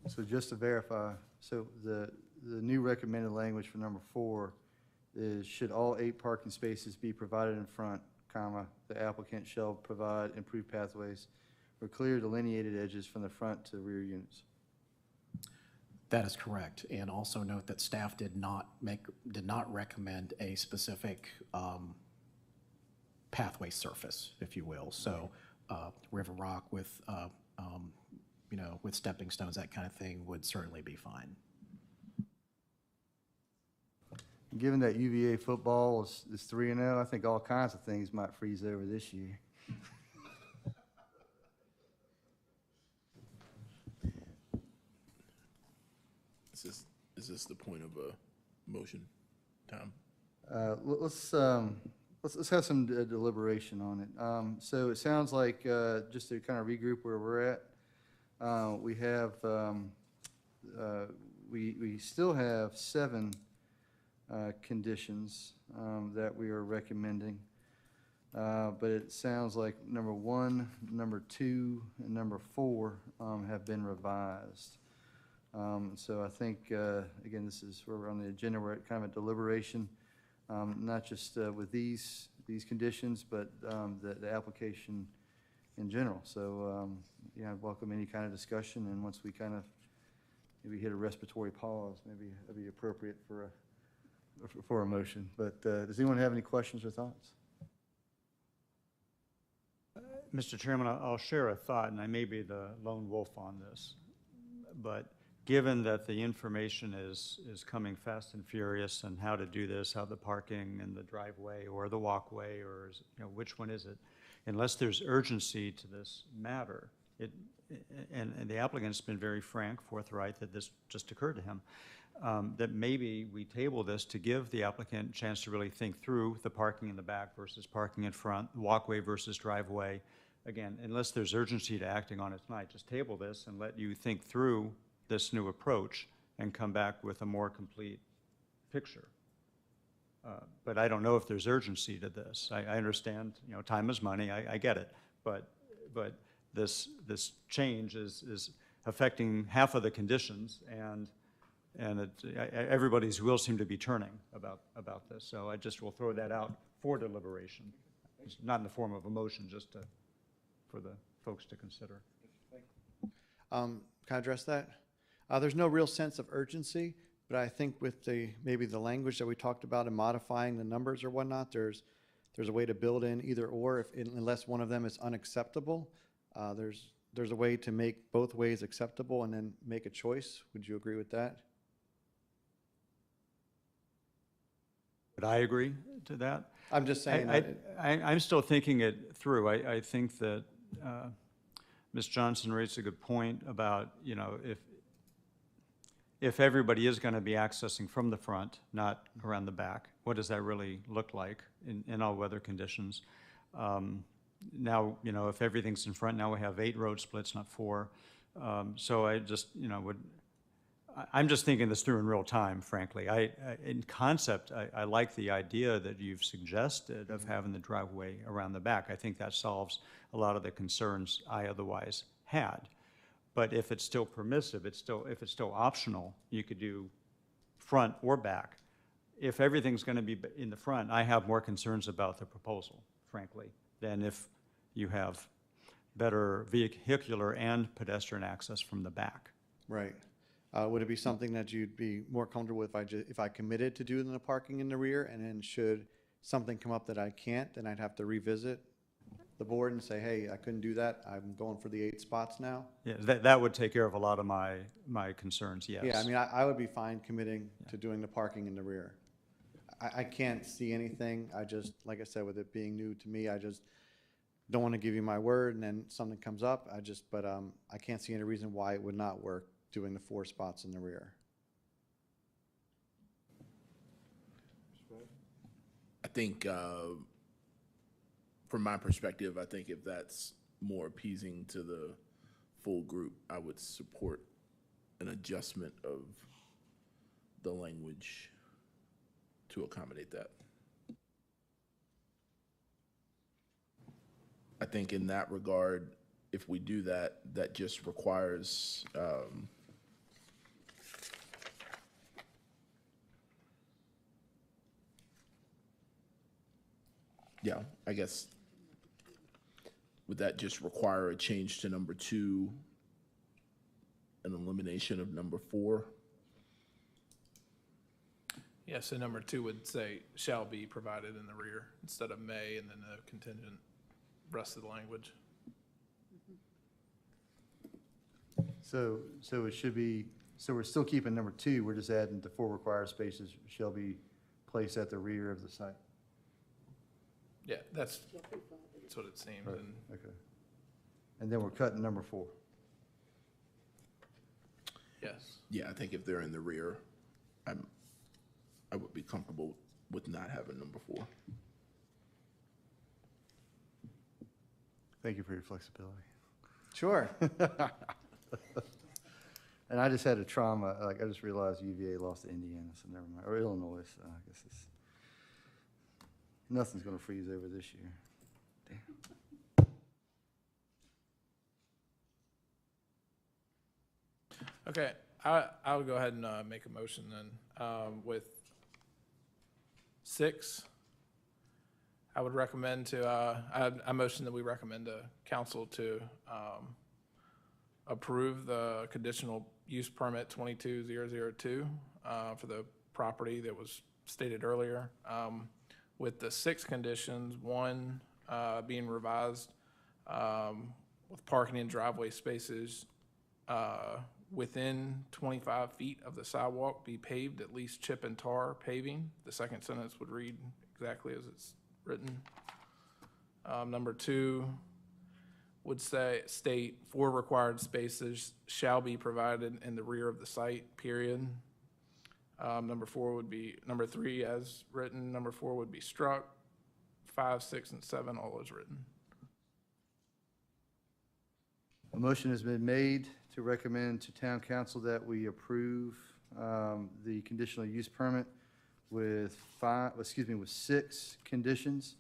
So just to verify, so the new recommended language for number 4 is, should all 8 parking spaces be provided in front, comma, the applicant shall provide improved pathways or clear delineated edges from the front to rear units. That is correct. And also note that staff did not recommend a specific pathway surface, if you will. So river rock with, with stepping stones, that kind of thing would certainly be fine. Given that UVA football is 3-0, I think all kinds of things might freeze over this year. Is this the point of a motion, Tom? Let's have some deliberation on it. So it sounds like, just to kind of regroup where we're at, We have, we still have 7 conditions that we are recommending. But it sounds like number 1, number 2, and number 4 have been revised. So I think, again, this is where we're on the agenda, we're at kind of a deliberation, not just with these conditions, but the application in general. So, yeah, I'd welcome any kind of discussion, and once we kind of maybe hit a respiratory pause, maybe that'd be appropriate for a motion. But does anyone have any questions or thoughts? Mr. Chairman, I'll share a thought, and I may be the lone wolf on this, but given that the information is coming fast and furious on how to do this, how the parking and the driveway or the walkway, or which one is it, unless there's urgency to this matter, and the applicant's been very frank, forthright, that this just occurred to him, that maybe we table this to give the applicant a chance to really think through the parking in the back versus parking in front, walkway versus driveway. Again, unless there's urgency to acting on it tonight, just table this and let you think through this new approach and come back with a more complete picture. But I don't know if there's urgency to this. I understand, time is money, I get it. But this change is affecting half of the conditions, and everybody's wheels seem to be turning about this. So I just will throw that out for deliberation. It's not in the form of a motion, just for the folks to consider. Can I address that? There's no real sense of urgency, but I think with maybe the language that we talked about and modifying the numbers or whatnot, there's a way to build in either or, unless one of them is unacceptable. There's a way to make both ways acceptable and then make a choice. Would you agree with that? Would I agree to that? I'm just saying I'm still thinking it through. I think that Ms. Johnson raised a good point about, if everybody is going to be accessing from the front, not around the back, what does that really look like in all weather conditions? Now, if everything's in front, now we have 8 road splits, not 4. So I just, I'm just thinking this through in real time, frankly. In concept, I like the idea that you've suggested of having the driveway around the back. I think that solves a lot of the concerns I otherwise had. But if it's still permissive, if it's still optional, you could do front or back. If everything's going to be in the front, I have more concerns about the proposal, frankly, than if you have better vehicular and pedestrian access from the back. Right. Would it be something that you'd be more comfortable with if I committed to doing the parking in the rear, and then should something come up that I can't, then I'd have to revisit the board and say, hey, I couldn't do that, I'm going for the 8 spots now? Yeah, that would take care of a lot of my concerns, yes. Yeah, I mean, I would be fine committing to doing the parking in the rear. I can't see anything, like I said, with it being new to me, I just don't want to give you my word and then something comes up, but I can't see any reason why it would not work doing the 4 spots in the rear. I think, from my perspective, I think if that's more appeasing to the full group, I would support an adjustment of the language to accommodate that. I think in that regard, if we do that, that just requires, yeah, I guess, would that just require a change to number 2, an elimination of number 4? Yeah, so number 2 would say shall be provided in the rear instead of may, and then the contingent rest of the language. So it should be, so we're still keeping number 2, we're just adding the 4 required spaces shall be placed at the rear of the site. Yeah, that's what it seems. Right. And Okay. And then we're cutting number 4. yes, Yeah, I think if they're in the rear, I would be comfortable with not having number 4. Thank you for your flexibility. Sure. And I just had a trauma, like, I just realized UVA lost to Indiana, so never mind, or Illinois, so I guess it's, nothing's gonna freeze over this year. Damn. Okay, I would go ahead and make a motion then. With 6, I would recommend to, I motion that we recommend to council to approve the conditional use permit 22002 for the property that was stated earlier, with the 6 conditions, 1 being revised with parking and driveway spaces within 25 feet of the sidewalk be paved, at least chip and tar paving. The second sentence would read exactly as it's written. Number 2 would state 4 required spaces shall be provided in the rear of the site, period. Number 3 as written. Number 4 would be struck. 5, 6, and 7 all as written. A motion has been made to recommend to town council that we approve the conditional use permit with 6 conditions,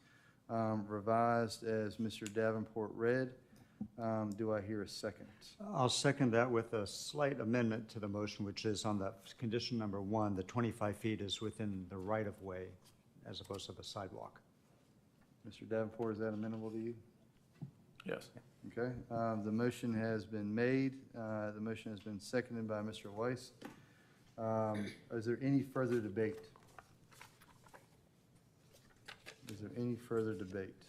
revised as Mr. Davenport read. Do I hear a second? I'll second that with a slight amendment to the motion, which is on the condition number 1, the 25 feet is within the right-of-way as opposed to the sidewalk. Mr. Davenport, is that amenable to you? Yes. Okay, the motion has been made. The motion has been seconded by Mr. Weiss. Is there any further debate? Is there any further debate?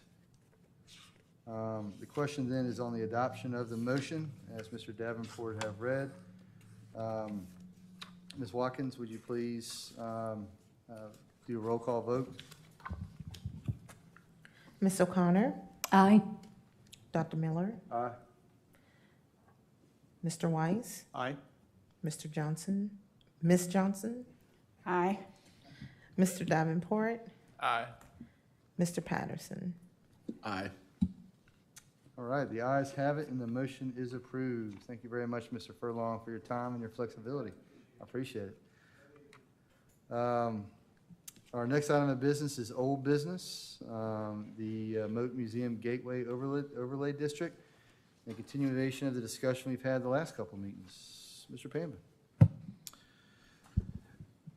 The question then is on the adoption of the motion, as Mr. Davenport have read. Ms. Watkins, would you please do a roll call vote? Ms. O'Connor, Aye. Dr. Miller, Aye. Mr. Weiss, Aye. Mr. Johnson, Ms. Johnson, Aye. Mr. Davenport, Aye. Mr. Patterson. Aye. All right, the ayes have it, and the motion is approved. Thank you very much, Mr. Furlong, for your time and your flexibility. I appreciate it. Our next item of business is old business, the Moat Museum Gateway Overlay District, and continuation of the discussion we've had the last couple meetings. Mr. Pamba.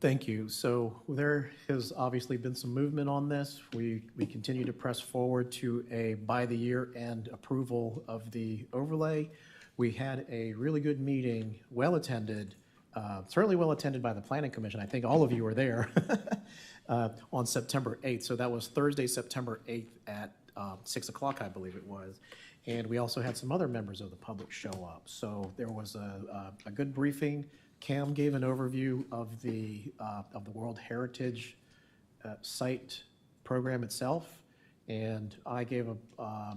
Thank you. So there has obviously been some movement on this. We continue to press forward to a by the year end approval of the overlay. We had a really good meeting, well attended, certainly well attended by the Planning Commission. I think all of you were there on September 8th. So that was Thursday, September 8th at 6 o'clock, I believe it was. And we also had some other members of the public show up. So there was a good briefing. Cam gave an overview of the World Heritage Site program itself, and I gave a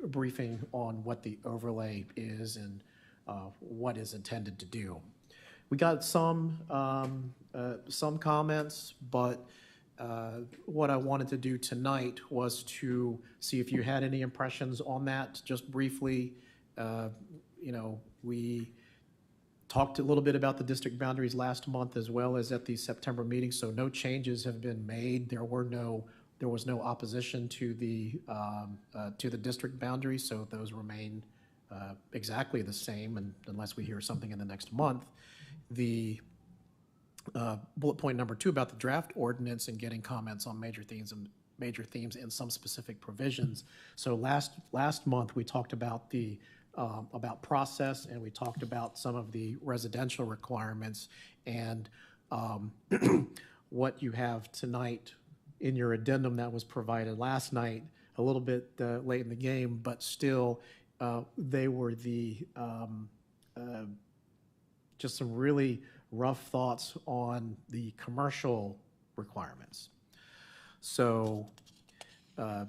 briefing on what the overlay is and what is intended to do. We got some comments, but what I wanted to do tonight was to see if you had any impressions on that. Just briefly, we talked a little bit about the district boundaries last month as well as at the September meeting, so no changes have been made. There was no opposition to the district boundaries, so those remain exactly the same, and unless we hear something in the next month. The bullet point number 2 about the draft ordinance and getting comments on major themes and some specific provisions. So last month we talked about about process, and we talked about some of the residential requirements, and what you have tonight in your addendum that was provided last night, a little bit late in the game, but still they were just some really rough thoughts on the commercial requirements. So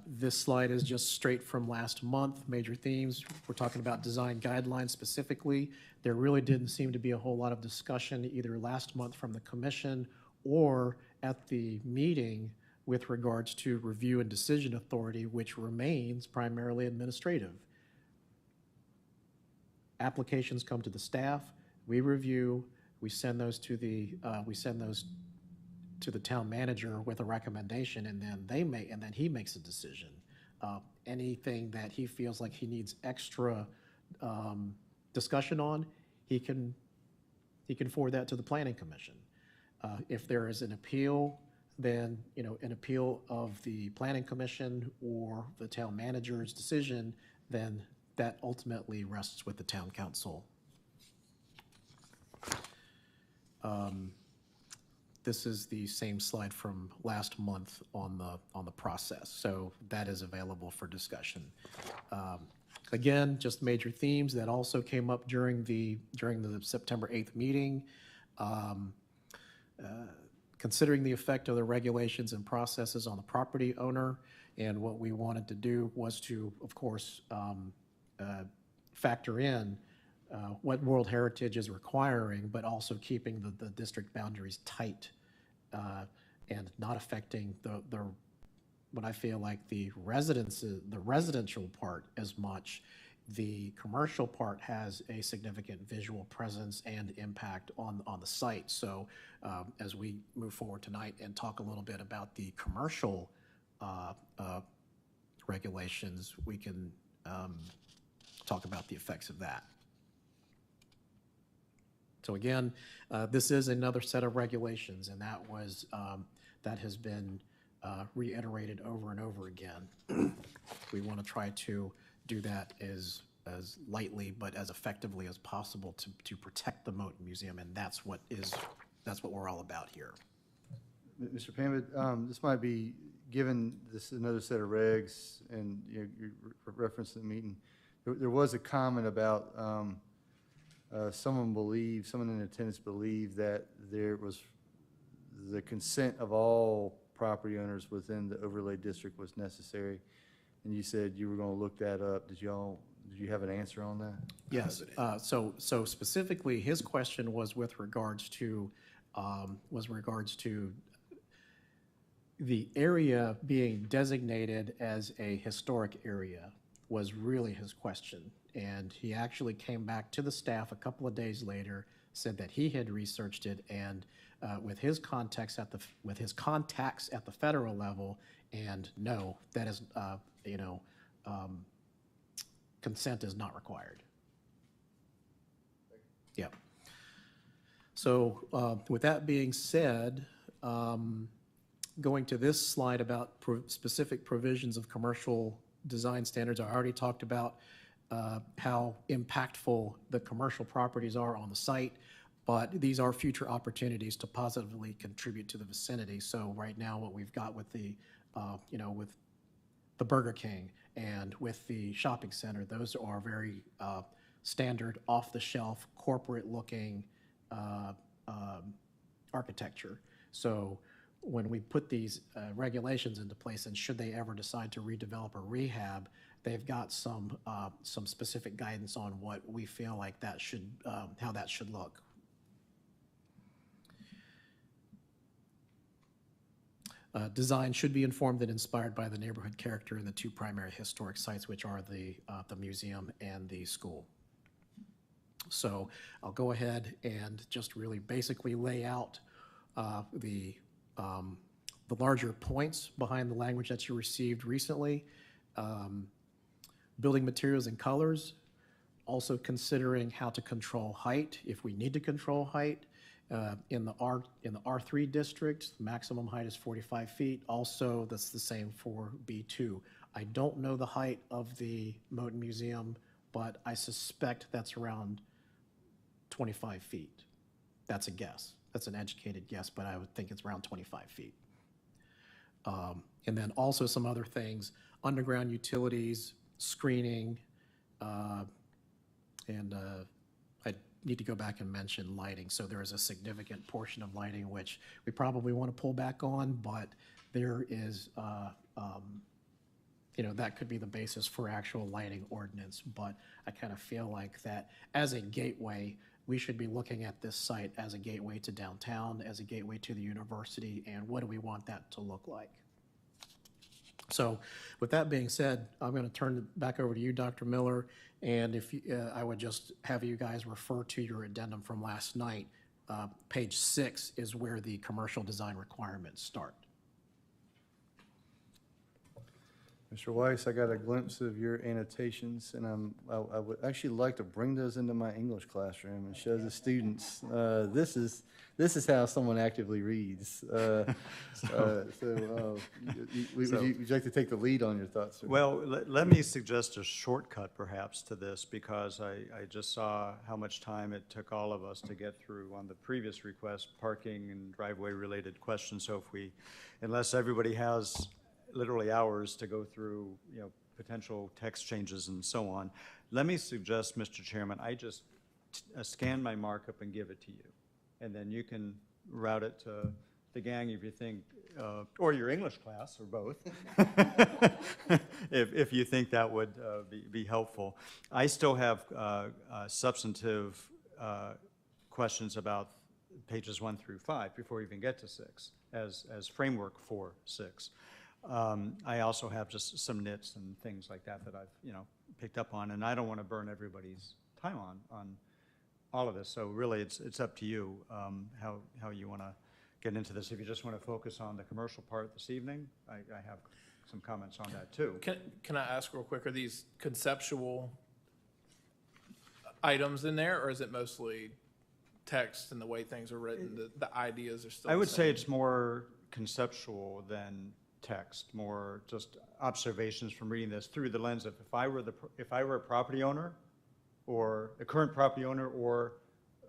this slide is just straight from last month, major themes. We're talking about design guidelines specifically. There really didn't seem to be a whole lot of discussion either last month from the commission or at the meeting with regards to review and decision authority, which remains primarily administrative. applications come to the staff, we review, we send those to the town manager with a recommendation, and then he makes a decision. Anything that he feels like he needs extra discussion on, he can forward that to the planning commission. If there is an appeal, then, an appeal of the planning commission or the town manager's decision, then that ultimately rests with the town council. This is the same slide from last month on the process, so that is available for discussion. Again, just major themes that also came up during the September 8th meeting. Considering the effect of the regulations and processes on the property owner, and what we wanted to do was to, of course, factor in what World Heritage is requiring, but also keeping the district boundaries tight and not affecting what I feel like the residential part as much. The commercial part has a significant visual presence and impact on the site. So as we move forward tonight and talk a little bit about the commercial regulations, we can talk about the effects of that. So again, this is another set of regulations, and that has been reiterated over and over again. We want to try to do that as lightly but as effectively as possible to protect the Moten Museum, and that's what we're all about here. Mr. Pambit, this might be, given this another set of regs, and you referenced the meeting, there was a comment about someone in attendance believed that there was the consent of all property owners within the overlay district was necessary, and you said you were going to look that up. Did you have an answer on that? Yes. So specifically, his question was with regards to the area being designated as a historic area was really his question. And he actually came back to the staff a couple of days later, said that he had researched it, and with his contacts at the federal level, and no, that is consent is not required. Yeah. So with that being said, going to this slide about specific provisions of commercial design standards, I already talked about how impactful the commercial properties are on the site, but these are future opportunities to positively contribute to the vicinity. So right now, what we've got with the Burger King and with the shopping center, those are very standard, off-the-shelf, corporate-looking architecture. So when we put these regulations into place, and should they ever decide to redevelop or rehab, they've got some specific guidance on what we feel like that should, how that should look. Design should be informed and inspired by the neighborhood character in the two primary historic sites, which are the museum and the school. So I'll go ahead and just really basically lay out the larger points behind the language that you received recently. Building materials and colors, also considering how to control height, if we need to control height. In the R3 district, maximum height is 45 feet. Also, that's the same for B2. I don't know the height of the Moten Museum, but I suspect that's around 25 feet. That's a guess. That's an educated guess, but I would think it's around 25 feet. And then also some other things, underground utilities, screening, and I need to go back and mention lighting. So there is a significant portion of lighting which we probably want to pull back on, but there is, that could be the basis for actual lighting ordinance. But I kind of feel like that as a gateway, we should be looking at this site as a gateway to downtown, as a gateway to the university, and what do we want that to look like? So with that being said, I'm going to turn it back over to you, Dr. Miller, and if I would just have you guys refer to your addendum from last night. Page 6 is where the commercial design requirements start. Mr. Weiss, I got a glimpse of your annotations, and I would actually like to bring those into my English classroom and show the students, this is how someone actively reads. Would you like to take the lead on your thoughts, sir? Well, let me suggest a shortcut perhaps to this, because I just saw how much time it took all of us to get through on the previous request, parking and driveway-related questions. So unless everybody has literally hours to go through, potential text changes and so on, let me suggest, Mr. Chairman, I just scan my markup and give it to you. And then you can route it to the gang if you think, or your English class, or both, if you think that would be helpful. I still have substantive questions about pages 1 through 5 before we even get to 6 as framework for 6. I also have just some nits and things like that I've, picked up on, and I don't want to burn everybody's time on all of this. So really, it's up to you how you want to get into this. If you just want to focus on the commercial part this evening, I have some comments on that too. Can I ask real quick, are these conceptual items in there, or is it mostly text and the way things are written, the ideas are still I the would say same? it's more conceptual than text, more just observations from reading this through the lens of if I were a property owner, or a current property owner, or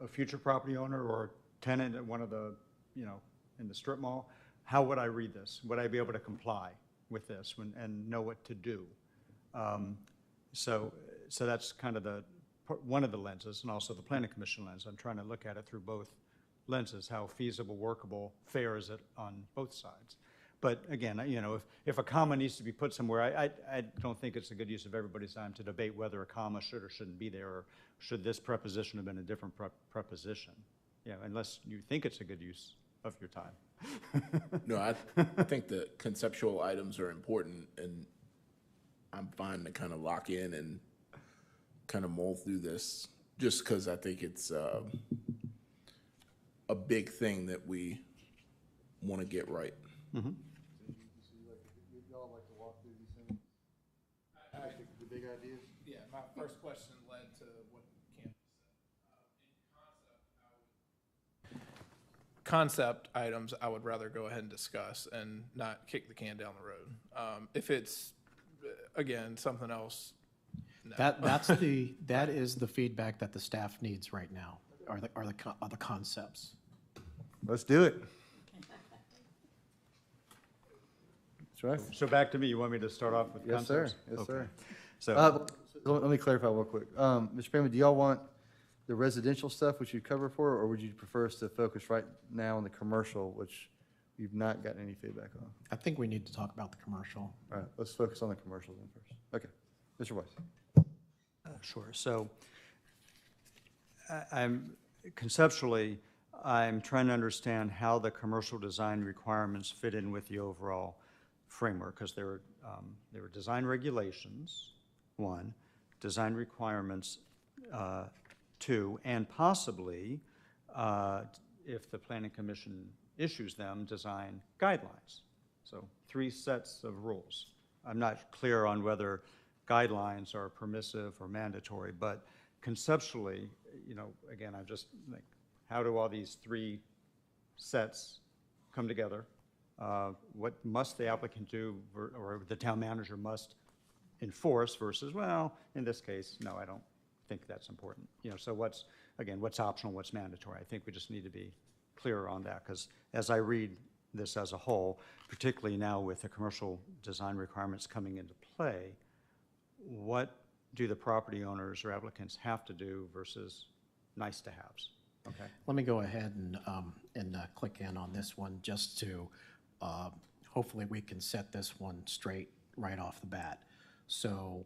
a future property owner, or tenant at one of the, in the strip mall, how would I read this? Would I be able to comply with this and know what to do? So that's kind of one of the lenses, and also the Planning Commission lens. I'm trying to look at it through both lenses, how feasible, workable, fair is it on both sides. But again, if a comma needs to be put somewhere, I don't think it's a good use of everybody's time to debate whether a comma should or shouldn't be there, or should this preposition have been a different preposition, unless you think it's a good use of your time. No, I think the conceptual items are important, and I'm fine to kind of lock in and kind of mull through this, just because I think it's a big thing that we want to get right. Mm-hmm. Y'all like to walk through these things? The big ideas? Yeah, my first question led to what Candace said. Concept items, I would rather go ahead and discuss and not kick the can down the road. If it's, again, something else, no. That is the feedback that the staff needs right now, are the concepts. Let's do it. That's right. So back to me, you want me to start off with Yes, sir. concepts? Yes, Okay. sir. So, Let me clarify real quick. Mr. Chairman, do y'all want the residential stuff, which you cover for, or would you prefer us to focus right now on the commercial, which you've not gotten any feedback on? I think we need to talk about the commercial. All right, let's focus on the commercials then first. Okay. Mr. Weiss. sure. So conceptually, I'm trying to understand how the commercial design requirements fit in with the overall framework, because there were design regulations, 1, design requirements, 2, and possibly, if the Planning Commission issues them, design guidelines. So 3 sets of rules. I'm not clear on whether guidelines are permissive or mandatory, but conceptually, again, I'm just like, how do all these 3 sets come together? What must the applicant do, or the town manager must enforce versus, well, in this case, no, I don't think that's important. So what's optional, what's mandatory? I think we just need to be clearer on that, because as I read this as a whole, particularly now with the commercial design requirements coming into play, what do the property owners or applicants have to do versus nice to haves? Okay. Let me go ahead and click in on this one, just to, hopefully we can set this one straight right off the bat. So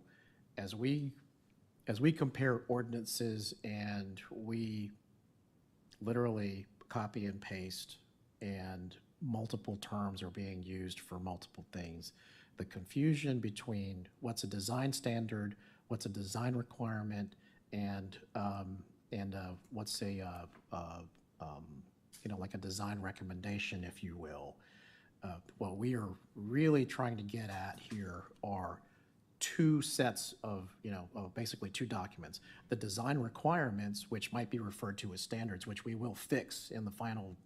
as we compare ordinances and we literally copy and paste, and multiple terms are being used for multiple things, the confusion between what's a design standard, what's a design requirement, and what's a, like a design recommendation, if you will. What we are really trying to get at here are two sets of, basically two documents. The design requirements, which might be referred to as standards, which we will fix in the final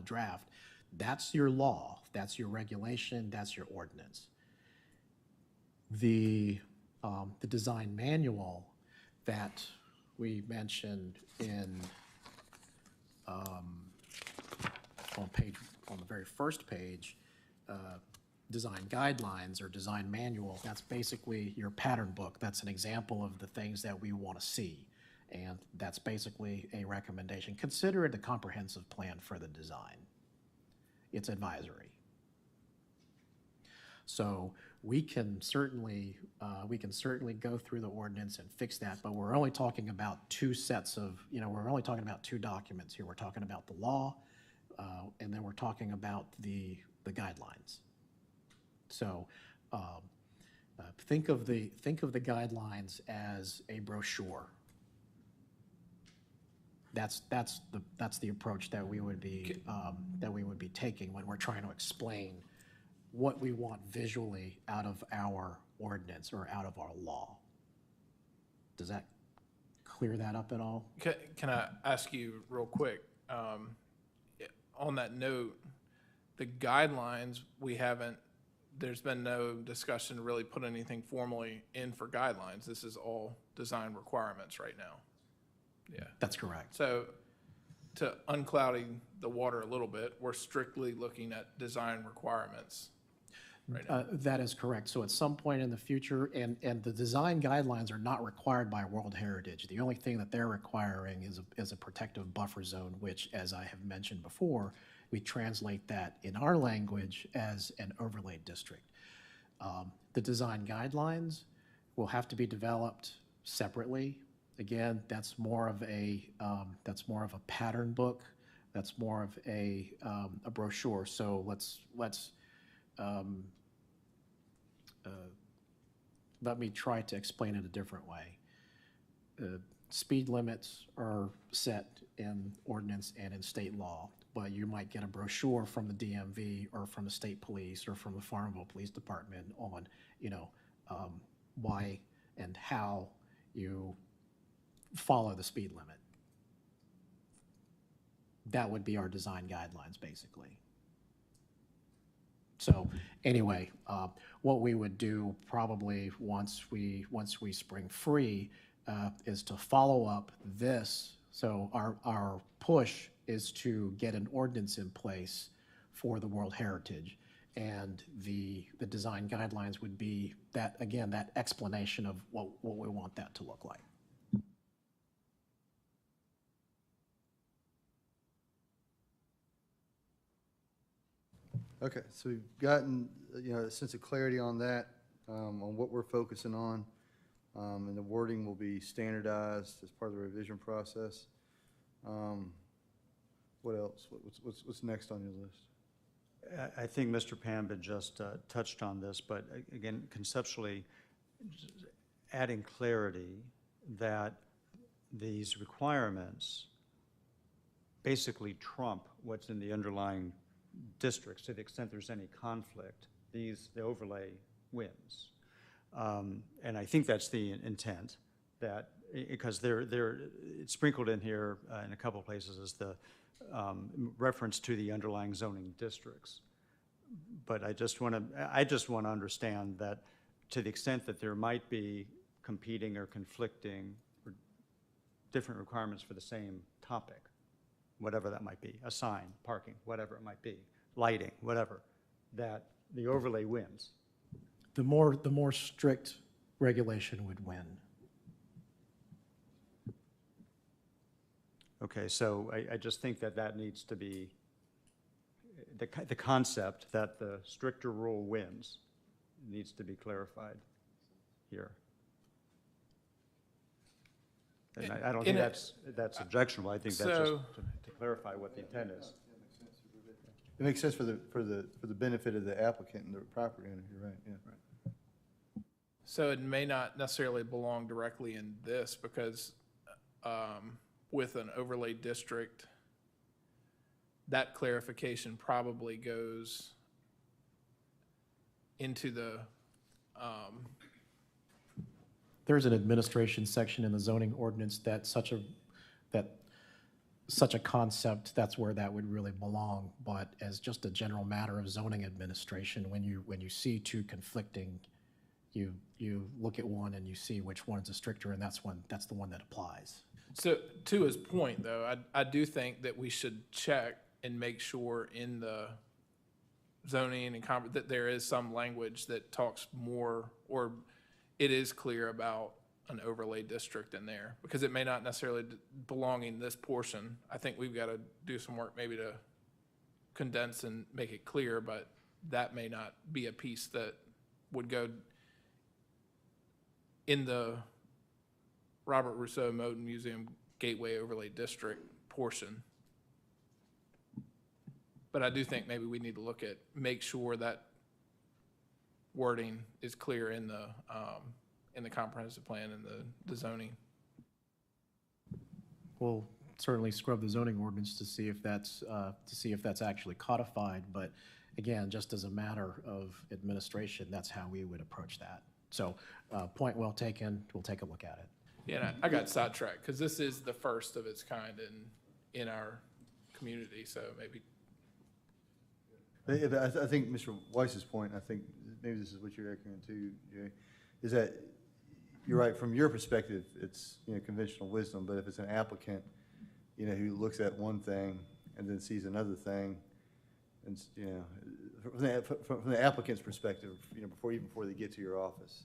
draft, that's your law, that's your regulation, that's your ordinance. The design manual that we mentioned on the very first page, design guidelines or design manual, that's basically your pattern book. That's an example of the things that we want to see. And that's basically a recommendation. Consider it a comprehensive plan for the design. It's advisory. So we can certainly go through the ordinance and fix that, but we're only talking about two sets of, we're only talking about two documents here. We're talking about the law, and then we're talking about the guidelines. So think of the guidelines as a brochure. That's the approach that we would be taking when we're trying to explain what we want visually out of our ordinance or out of our law. Does that clear that up at all? Can I ask you real quick, on that note, the guidelines, there's been no discussion to really put anything formally in for guidelines. This is all design requirements right now. Yeah. That's correct. So to unclouding the water a little bit, we're strictly looking at design requirements right now. That is correct. So at some point in the future, and the design guidelines are not required by World Heritage. The only thing that they're requiring is a protective buffer zone, which, as I have mentioned before, we translate that in our language as an overlay district. The design guidelines will have to be developed separately. Again, that's more of a pattern book. That's more of a brochure. So let me try to explain it a different way. Speed limits are set in ordinance and in state law, but you might get a brochure from the DMV or from the state police or from the Farmville Police Department on, why and how you follow the speed limit. That would be our design guidelines, basically. So anyway, what we would do probably once we spring free is to follow up this. So our push is to get an ordinance in place for the World Heritage, and the design guidelines would be that, again, that explanation of what we want that to look like. Okay, so we've gotten, a sense of clarity on that, on what we're focusing on, and the wording will be standardized as part of the revision process. What else? What's next on your list? I think Mr. Pamba just touched on this, but again, conceptually, adding clarity that these requirements basically trump what's in the underlying districts. To the extent there's any conflict, the overlay wins. And I think that's the intent, that because it's sprinkled in here in a couple of places as the reference to the underlying zoning districts. But I just want to understand that to the extent that there might be competing or conflicting or different requirements for the same topic, whatever that might be, a sign, parking, whatever it might be, lighting, whatever, that the overlay wins. The more strict regulation would win. Okay, so I just think that needs to be, the concept that the stricter rule wins needs to be clarified here. And I don't think that's objectionable. I think that's just to clarify what the intent is. It makes sense for the benefit of the applicant and the property owner, you're right, yeah. So it may not necessarily belong directly in this because with an overlay district, that clarification probably goes into the, There's an administration section in the zoning ordinance that such a concept, that's where that would really belong. But as just a general matter of zoning administration, when you see two conflicting, you look at one and you see which one is the stricter, and that's the one that applies. so to his point though, I do think that we should check and make sure in the zoning and that there is some language that talks more, or it is clear about an overlay district in there, because it may not necessarily belong in this portion. I think we've got to do some work maybe to condense and make it clear, but that may not be a piece that would go in the Robert Rousseau Moton Museum Gateway Overlay District portion. But I do think maybe we need to make sure that wording is clear in the comprehensive plan and the zoning. We'll certainly scrub the zoning ordinance to see if that's actually codified, but again, just as a matter of administration, that's how we would approach that. So, point well taken, we'll take a look at it. Yeah, and I got sidetracked, because this is the first of its kind in our community, so maybe. I think Mr. Weiss's point, I think maybe this is what you're echoing too, Jay, is that you're right, from your perspective, it's, conventional wisdom, but if it's an applicant, who looks at one thing and then sees another thing, and, from the applicant's perspective, before they get to your office,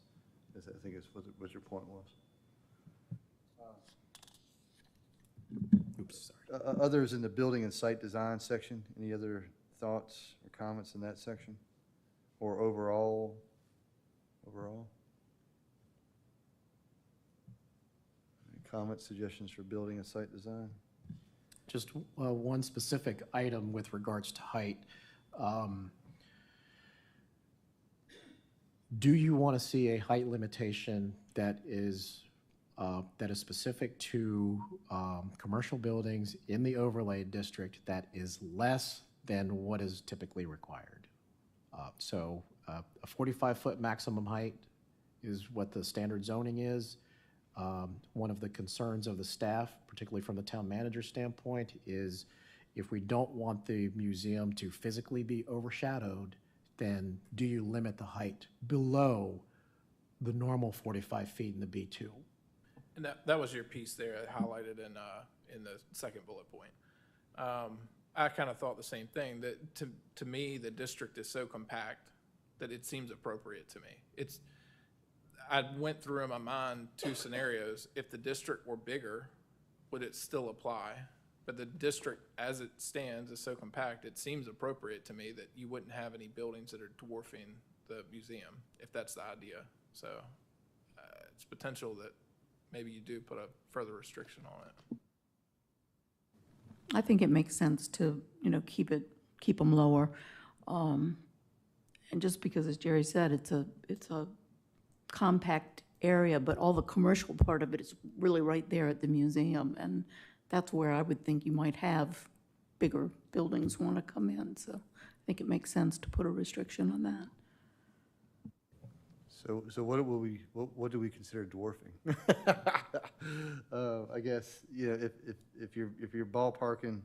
I think is what your point was. Oops, sorry. Others in the building and site design section, any other thoughts or comments in that section? Or overall? Any comments, suggestions for building and site design? Just one specific item with regards to height. Do you want to see a height limitation that is specific to commercial buildings in the overlay district that is less than what is typically required? So a 45-foot maximum height is what the standard zoning is. One of the concerns of the staff, particularly from the town manager standpoint, is if we don't want the museum to physically be overshadowed, then do you limit the height below the normal 45 feet in the B2? And that was your piece there highlighted in the second bullet point. I kind of thought the same thing, that to me, the district is so compact that it seems appropriate to me. I went through in my mind two scenarios. If the district were bigger, would it still apply? But the district, as it stands, is so compact, it seems appropriate to me that you wouldn't have any buildings that are dwarfing the museum, if that's the idea. So it's potential that maybe you do put a further restriction on it. I think it makes sense to, keep them lower. And just because, as Jerry said, it's a compact area, but all the commercial part of it is really right there at the museum. And that's where I would think you might have bigger buildings want to come in. So I think it makes sense to put a restriction on that. So what do we consider dwarfing? I guess, if you're ballparking,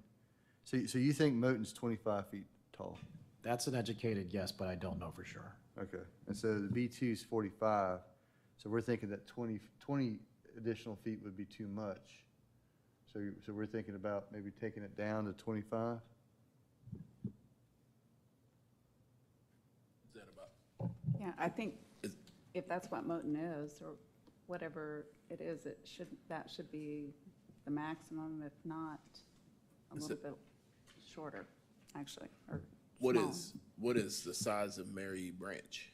so you think Moton's 25 feet tall? That's an educated guess, but I don't know for sure. Okay, and so the B2 is 45, so we're thinking that 20 additional feet would be too much. So we're thinking about maybe taking it down to 25? Is that about? Yeah, I think if that's what Moton is, or whatever it is, that should be the maximum, if not a little bit shorter, actually, or What small. what is the size of Mary Branch?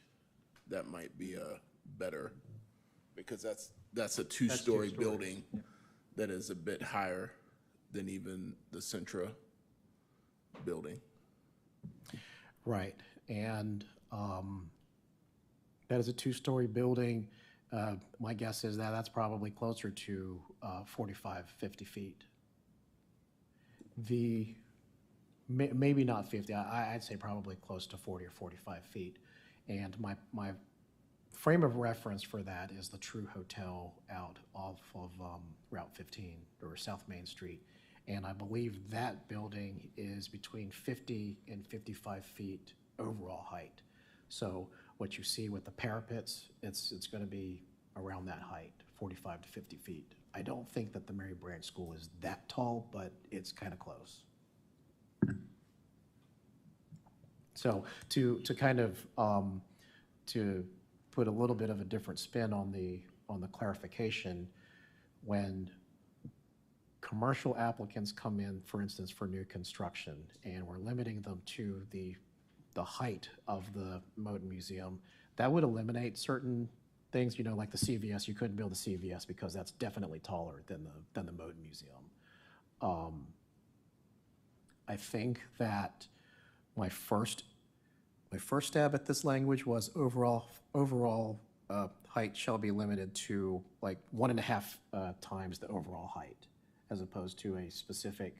That might be a better, because that's a two-story building that is a bit higher than even the Centra building. Right, and that is a two-story building. My guess is that that's probably closer to 45, 50 feet. Maybe not 50, I'd say probably close to 40 or 45 feet. And my frame of reference for that is the True Hotel out off of Route 15 or South Main Street. And I believe that building is between 50 and 55 feet overall height. So what you see with the parapets, it's going to be around that height, 45 to 50 feet. I don't think that the Mary Branch School is that tall, but it's kind of close. So to kind of to put a little bit of a different spin on the clarification, when commercial applicants come in, for instance, for new construction, and we're limiting them to the height of the Moton Museum, that would eliminate certain things, you know, like the CVS. You couldn't build a CVS because that's definitely taller than the Moton Museum. I think that my first stab at this language was overall height shall be limited to like 1.5 times the overall height, as opposed to a specific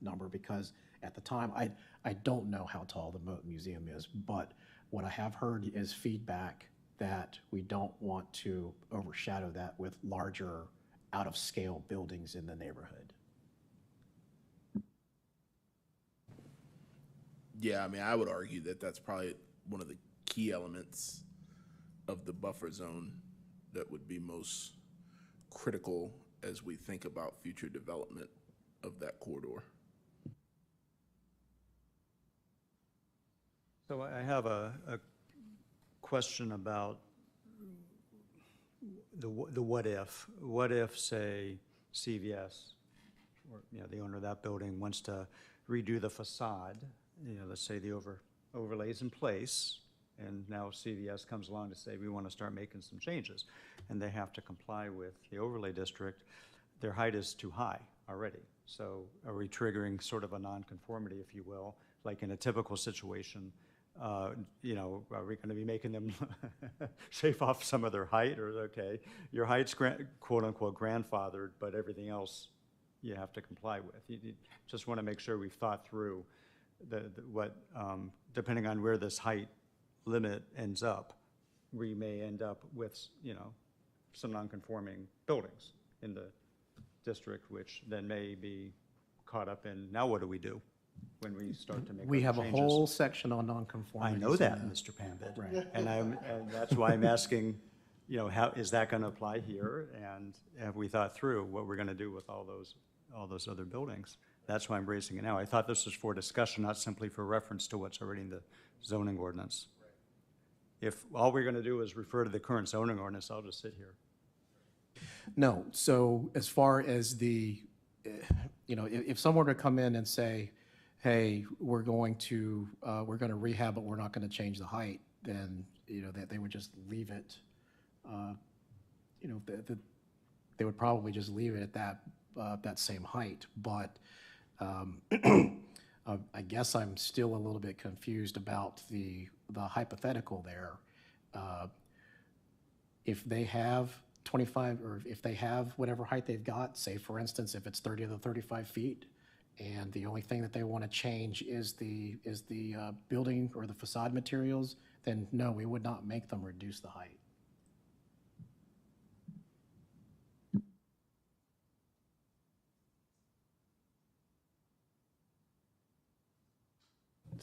number, because at the time, I don't know how tall the Moton Museum is, but what I have heard is feedback that we don't want to overshadow that with larger, out-of-scale buildings in the neighborhood. Yeah, I mean, I would argue that that's probably one of the key elements of the buffer zone that would be most critical as we think about future development of that corridor. So I have a question about the what if. What if, say, CVS, or, you know, the owner of that building wants to redo the facade, you know, let's say the overlay's in place, and now CVS comes along to say, we want to start making some changes, and they have to comply with the overlay district. Their height is too high already. So are we triggering sort of a nonconformity, if you will, like in a typical situation? You know, are we going to be making them shave off some of their height, or, okay, your height's quote unquote grandfathered, but everything else you have to comply with? You just want to make sure we've thought through what, depending on where this height limit ends up, we may end up with, you know, some non-conforming buildings in the district, which then may be caught up in, now what do we do when we start to make We have changes? a whole section on I nonconformities. know that, Mr. Pambit. Right. And that's why I'm asking, you know, how, is that going to apply here? And have we thought through what we're going to do with all those other buildings? That's why I'm raising it now. I thought this was for discussion, not simply for reference to what's already in the zoning ordinance. If all we're going to do is refer to the current zoning ordinance, I'll just sit here. No, so as far as the, you know, if someone were to come in and say, hey, we're going to rehab, but we're not going to change the height, then, you know, they would just leave it, you know, they would probably just leave it at that same height. But I guess I'm still a little bit confused about the hypothetical there. If they have 25, or if they have whatever height they've got, say for instance, if it's 30 to 35 feet, and the only thing that they want to change is the building or the facade materials, then no, we would not make them reduce the height.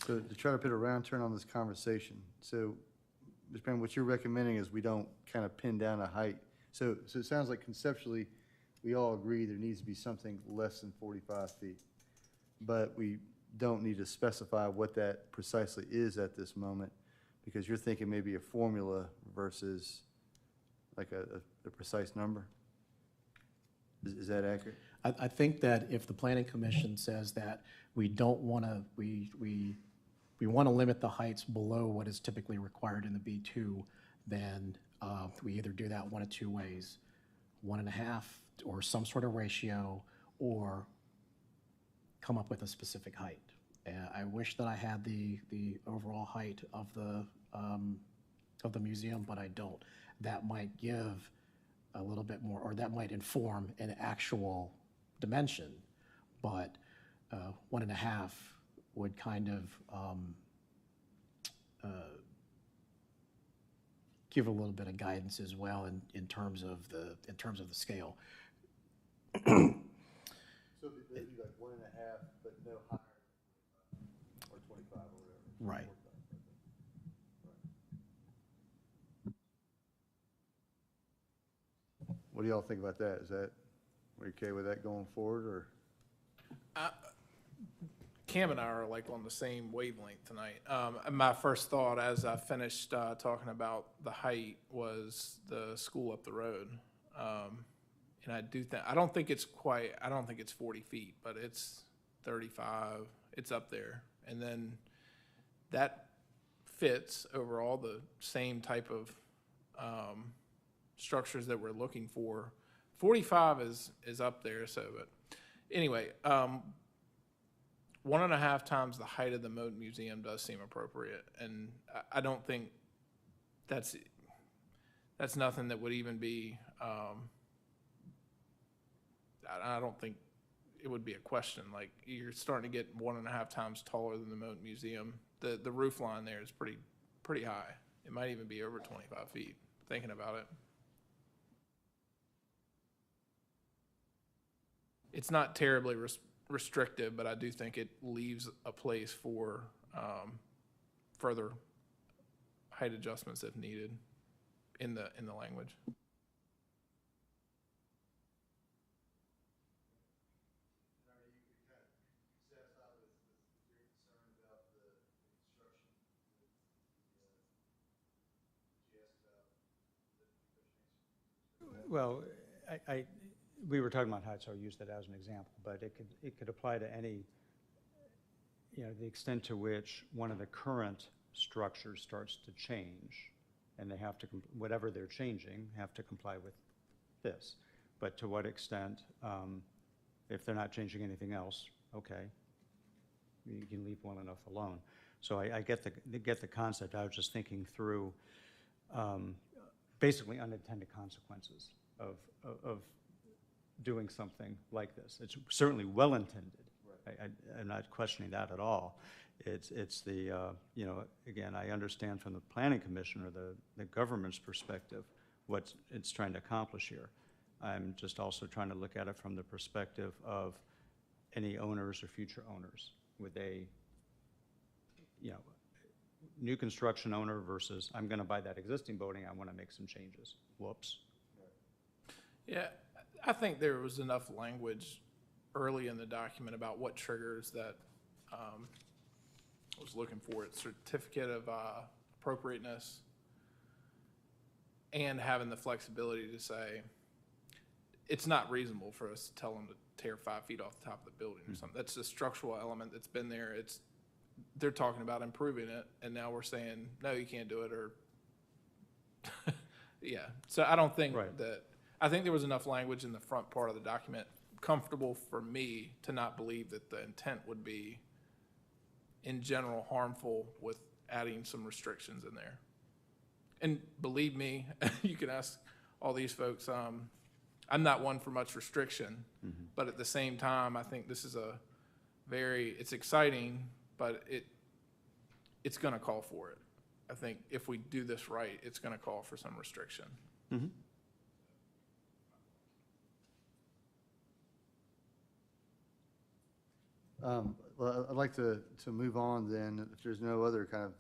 So to try to put a round turn on this conversation, so, Ms. Pam, what you're recommending is we don't kind of pin down a height. So it sounds like conceptually, we all agree there needs to be something less than 45 feet. But we don't need to specify what that precisely is at this moment, because you're thinking maybe a formula versus like a precise number? Is that accurate? I think that if the planning commission says that we don't want to, we want to limit the heights below what is typically required in the B2, then we either do that one of two ways, 1.5 or some sort of ratio, or come up with a specific height. I wish that I had the overall height of the museum, but I don't. That might give a little bit more, or that might inform an actual dimension, but 1.5 would kind of give a little bit of guidance as well in terms of the scale. So it'd be like 1.5, but no higher or 25 or whatever. Right. What do y'all think about that? Is that, we okay with that going forward, or? Cam and I are like on the same wavelength tonight. And my first thought as I finished talking about the height was the school up the road. And I don't think it's 40 feet, but it's 35, it's up there. And then that fits over all the same type of structures that we're looking for. 45 is up there, so, but anyway, 1.5 times the height of the Moat Museum does seem appropriate, and I don't think that's nothing that would even be, I don't think it would be a question. Like, you're starting to get 1.5 times taller than the Moat Museum. The roof line there is pretty high. It might even be over 25 feet, thinking about it. It's not terribly restrictive, but I do think it leaves a place for further height adjustments if needed in the language. Well, we were talking about height, so I used that as an example, but it could apply to any, the extent to which one of the current structures starts to change, and they have to, whatever they're changing, have to comply with this. But to what extent, if they're not changing anything else, okay, you can leave well enough alone. So I get the concept. I was just thinking through basically unintended consequences of doing something like this. It's certainly well-intended. Right. I'm not questioning that at all. It's the, again, I understand from the Planning Commission or the government's perspective what it's trying to accomplish here. I'm just also trying to look at it from the perspective of any owners or future owners. Would they, new construction owner versus I'm going to buy that existing building, I want to make some changes. Whoops. Yeah, I think there was enough language early in the document about what triggers that I was looking for. It's certificate of appropriateness and having the flexibility to say it's not reasonable for us to tell them to tear 5 feet off the top of the building or something. That's a structural element that's been there. They're talking about improving it, and now we're saying, no, you can't do it, or yeah. So I don't think that, I think there was enough language in the front part of the document comfortable for me to not believe that the intent would be, in general, harmful with adding some restrictions in there. And believe me, you can ask all these folks, I'm not one for much restriction, but at the same time, I think this is it's exciting, but it's going to call for it. I think if we do this right, it's going to call for some restriction. Mm-hmm. Well, I'd like to move on then, if there's no other kind of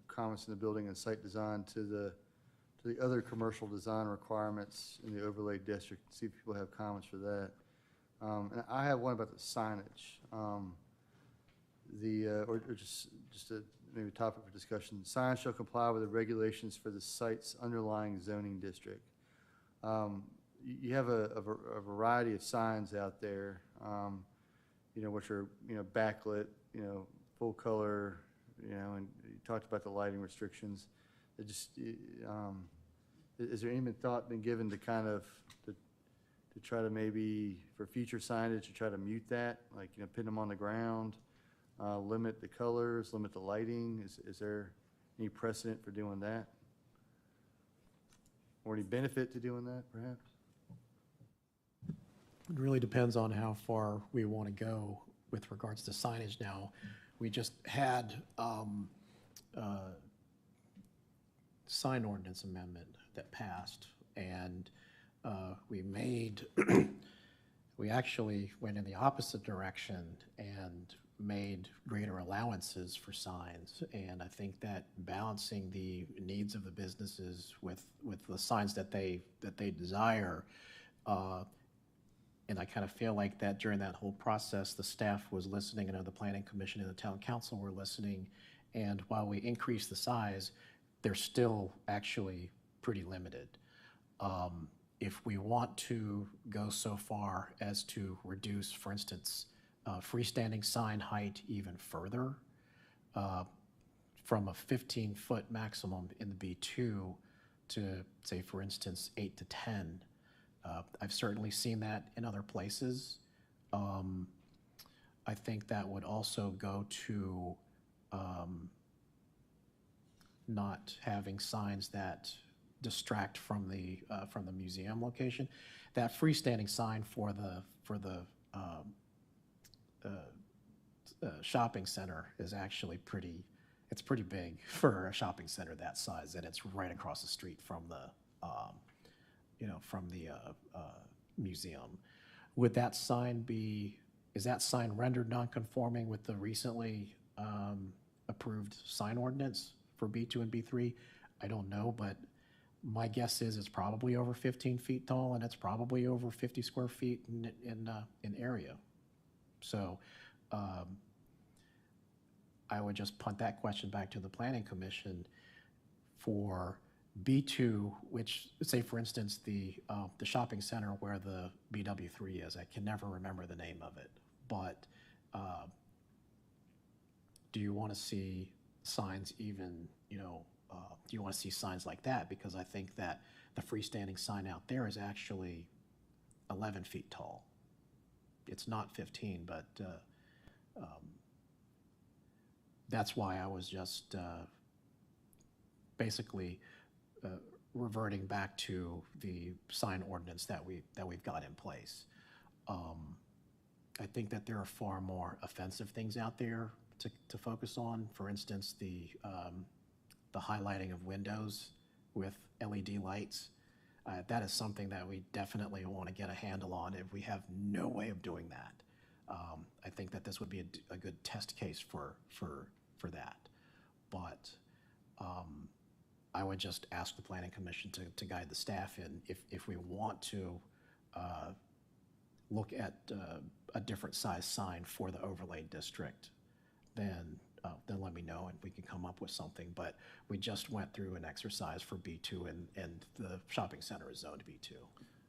comments in the building and site design, to the other commercial design requirements in the overlay district, see if people have comments for that. And I have one about the signage. Or just maybe a topic for discussion. Signs shall comply with the regulations for the site's underlying zoning district. You have a variety of signs out there, which are, backlit, full color, and you talked about the lighting restrictions. It just, is there any thought been given to kind of, to try to maybe, for future signage, to try to mute that, like, pin them on the ground? limit the colors, limit the lighting? Is there any precedent for doing that? Or any benefit to doing that, perhaps? It really depends on how far we want to go with regards to signage now. We just had sign ordinance amendment that passed, and we actually went in the opposite direction and made greater allowances for signs. And I think that balancing the needs of the businesses with the signs that they desire, and I kind of feel like that during that whole process, the staff was listening, and the planning commission and the town council were listening. And while we increased the size, they're still actually pretty limited. If we want to go so far as to reduce, for instance, freestanding sign height even further, from a 15-foot maximum in the B2 to, say, for instance, 8 to 10, I've certainly seen that in other places. I think that would also go to not having signs that distract from the museum location. That freestanding sign for the shopping center is actually pretty big for a shopping center that size, and it's right across the street from the museum. Would that sign is that sign rendered non-conforming with the recently approved sign ordinance for B2 and B3? I don't know, but my guess is it's probably over 15 feet tall, and it's probably over 50 square feet in area. So I would just punt that question back to the planning commission for B2, which, say for instance, the shopping center where the BW3 is. I can never remember the name of it, but do you want to see signs even, do you want to see signs like that? Because I think that the freestanding sign out there is actually 11 feet tall. It's not 15, but that's why I was just basically reverting back to the sign ordinance that we've got in place. I think that there are far more offensive things out there to focus on. For instance, the highlighting of windows with LED lights. That is something that we definitely want to get a handle on if we have no way of doing that. I think that this would be a good test case for that. But I would just ask the planning commission to guide the staff in if we want to look at a different size sign for the overlay district, then let me know and we can come up with something. But we just went through an exercise for B2 and the shopping center is zoned B2.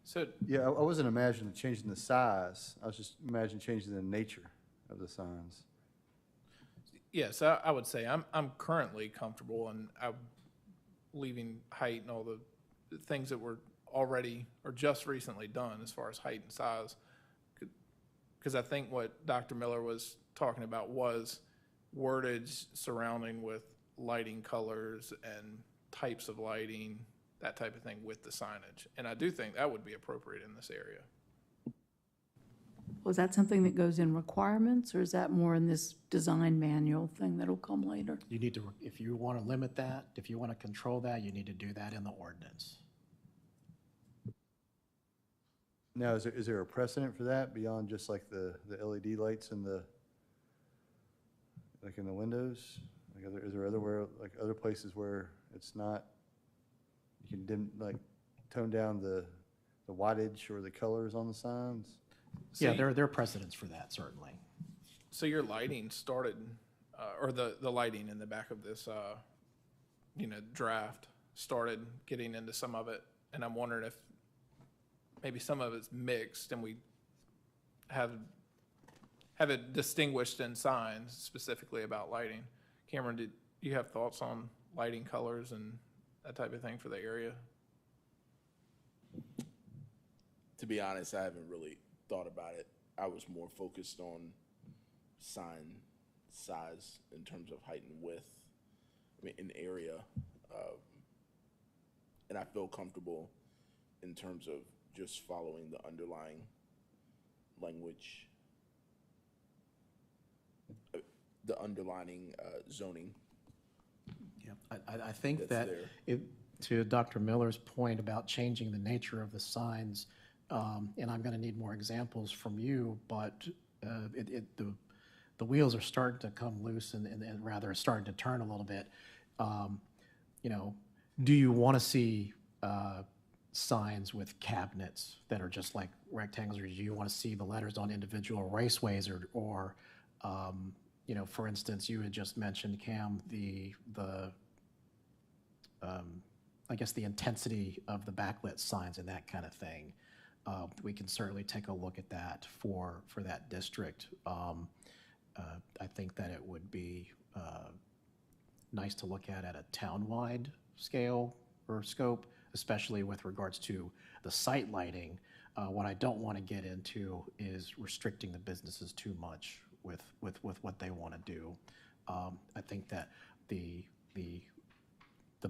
So, Yeah, I wasn't imagining changing the size. I was just imagining changing the nature of the signs. yes, I would say I'm currently comfortable, and I'm leaving height and all the things that were already or just recently done as far as height and size. Because I think what Dr. Miller was talking about was wordage surrounding with lighting colors and types of lighting, that type of thing with the signage. And I do think that would be appropriate in this area. Was that something that goes in requirements, or is that more in this design manual thing that'll come later? You need to, if you want to limit that, if you want to control that, you need to do that in the ordinance. Now, is there a precedent for that beyond just like the LED lights in the windows? Like, is there other places where it's not, you can tone down the wattage or the colors on the signs? So Yeah, there are precedents for that, certainly. So your lighting started, or the lighting in the back of this, draft started getting into some of it, and I'm wondering if maybe some of it's mixed and we have it distinguished in signs specifically about lighting. Cameron, did you have thoughts on lighting colors and that type of thing for the area? To be honest, I haven't really thought about it. I was more focused on sign size in terms of height and width, I mean, in area. And I feel comfortable in terms of just following the underlying language, the underlining zoning. Yeah, I think That's that to Dr. Miller's point about changing the nature of the signs, and I'm going to need more examples from you, but the wheels are starting to come loose and rather starting to turn a little bit. You know, do you want to see signs with cabinets that are just like rectangles, or do you want to see the letters on individual raceways, or you know, for instance, you had just mentioned, Cam, I guess the intensity of the backlit signs and that kind of thing. We can certainly take a look at that for that district. I think that it would be nice to look at a town-wide scale or scope, especially with regards to the site lighting. What I don't want to get into is restricting the businesses too much with what they want to do. I think that the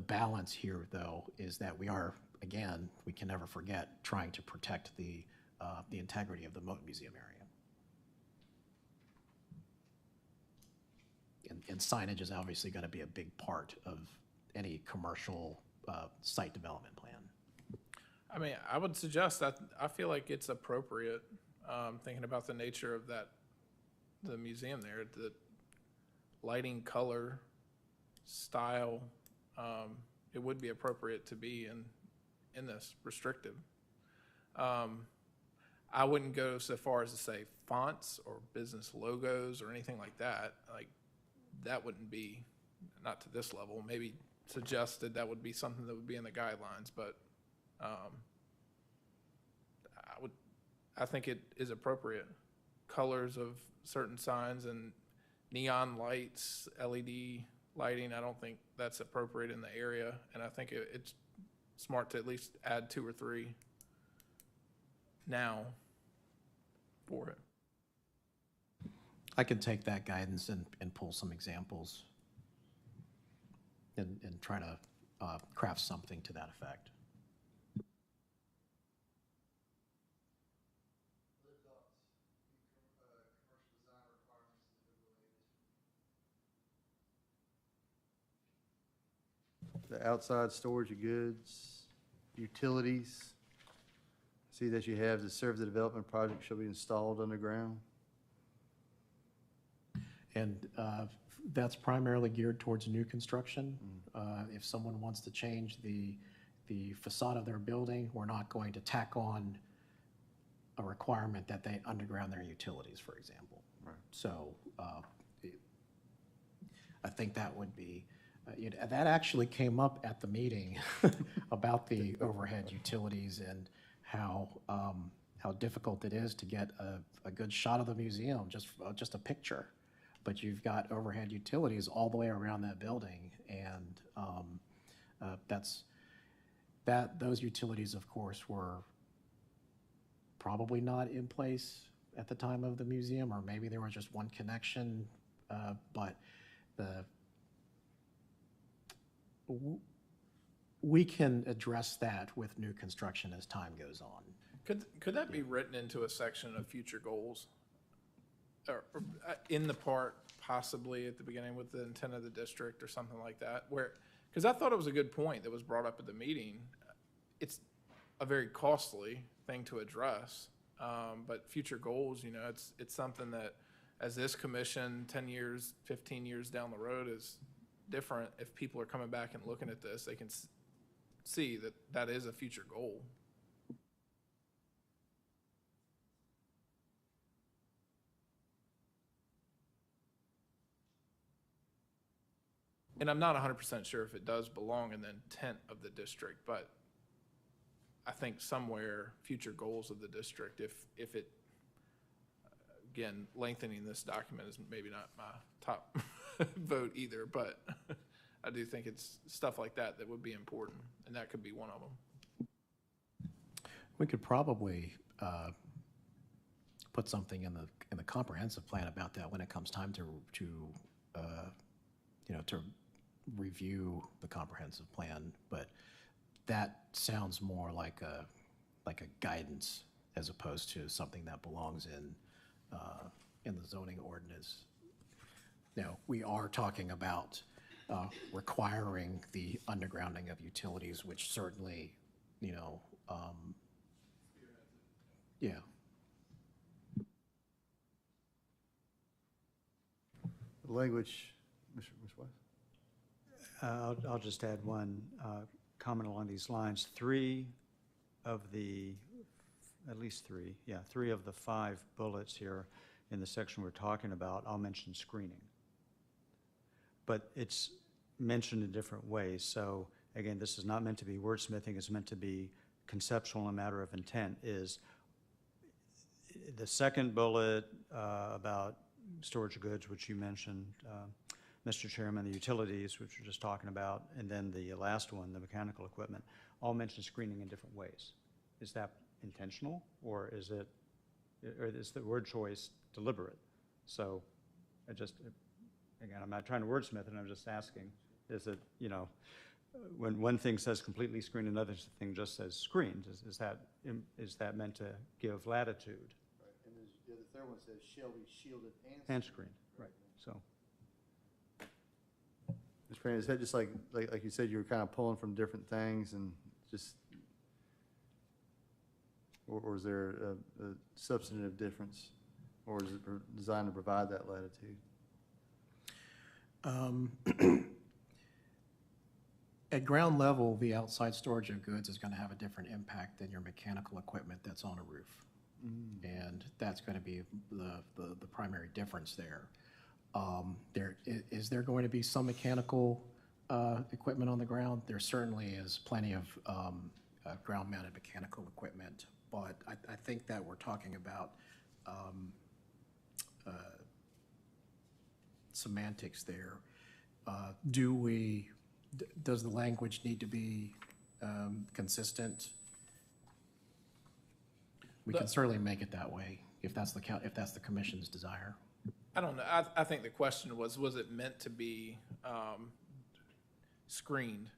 balance here, though, is that we are, again, we can never forget, trying to protect the integrity of the Moat Museum area. And signage is obviously going to be a big part of any commercial site development plan. I mean, I would suggest that, I feel like it's appropriate, thinking about the nature of the museum there, the lighting, color, style, it would be appropriate to be in this restrictive. I wouldn't go so far as to say fonts or business logos or anything like that. Like, that wouldn't be, not to this level, maybe suggested that would be something that would be in the guidelines, but I think it is appropriate. Colors of certain signs and neon lights, LED lighting, I don't think that's appropriate in the area, and I think it's smart to at least add 2 or 3 now for it. I can take that guidance and pull some examples and try to craft something to that effect. The outside storage of goods, utilities. See that you have to serve the development project shall be installed underground. And that's primarily geared towards new construction. If someone wants to change the facade of their building, we're not going to tack on a requirement that they underground their utilities, for example. Right. So I think that would be, that actually came up at the meeting about the overhead utilities and how difficult it is to get a good shot of the museum, just a picture. But you've got overhead utilities all the way around that building, and those utilities, of course, were probably not in place at the time of the museum, or maybe there was just one connection, but we can address that with new construction as time goes on. Could that be written into a section of future goals? Or in the part, possibly at the beginning with the intent of the district or something like that, where, because I thought it was a good point that was brought up at the meeting. It's a very costly thing to address, but future goals, it's something that as this commission 10 years, 15 years down the road is different. If people are coming back and looking at this, they can see that that is a future goal. And I'm not 100% sure if it does belong in the intent of the district, but I think somewhere future goals of the district, if it, again, lengthening this document is maybe not my top vote either, but I do think it's stuff like that that would be important, and that could be one of them. We could probably put something in the the comprehensive plan about that when it comes time to review the comprehensive plan, but that sounds more like a guidance as opposed to something that belongs in the zoning ordinance. Now, we are talking about requiring the undergrounding of utilities, which certainly, yeah. The language, Mr. Weiss? I'll just add one comment along these lines. At least three of the 5 bullets here in the section we're talking about, I'll mention screening. But it's mentioned in different ways. So again, this is not meant to be wordsmithing, it's meant to be conceptual and a matter of intent. Is the second bullet about storage of goods, which you mentioned, Mr. Chairman, the utilities, which we're just talking about, and then the last one, the mechanical equipment, all mention screening in different ways. Is that intentional, or is the word choice deliberate? So again, I'm not trying to wordsmith it, I'm just asking, is it, when one thing says completely screened, another thing just says screened, is that meant to give latitude? Right, and the third one says shall be shielded And screened, right, so. Mr. Brandon, is that just like you said, you were kind of pulling from different things and just, or is there a substantive difference? Or is it designed to provide that latitude? At ground level, the outside storage of goods is going to have a different impact than your mechanical equipment that's on a roof. And that's going to be the primary difference there. Is there going to be some mechanical equipment on the ground? There certainly is plenty of ground-mounted mechanical equipment, but I think that we're talking about semantics there. Does the language need to be consistent? We can certainly make it that way if that's the commission's desire. I don't know. I think the question was it meant to be screened?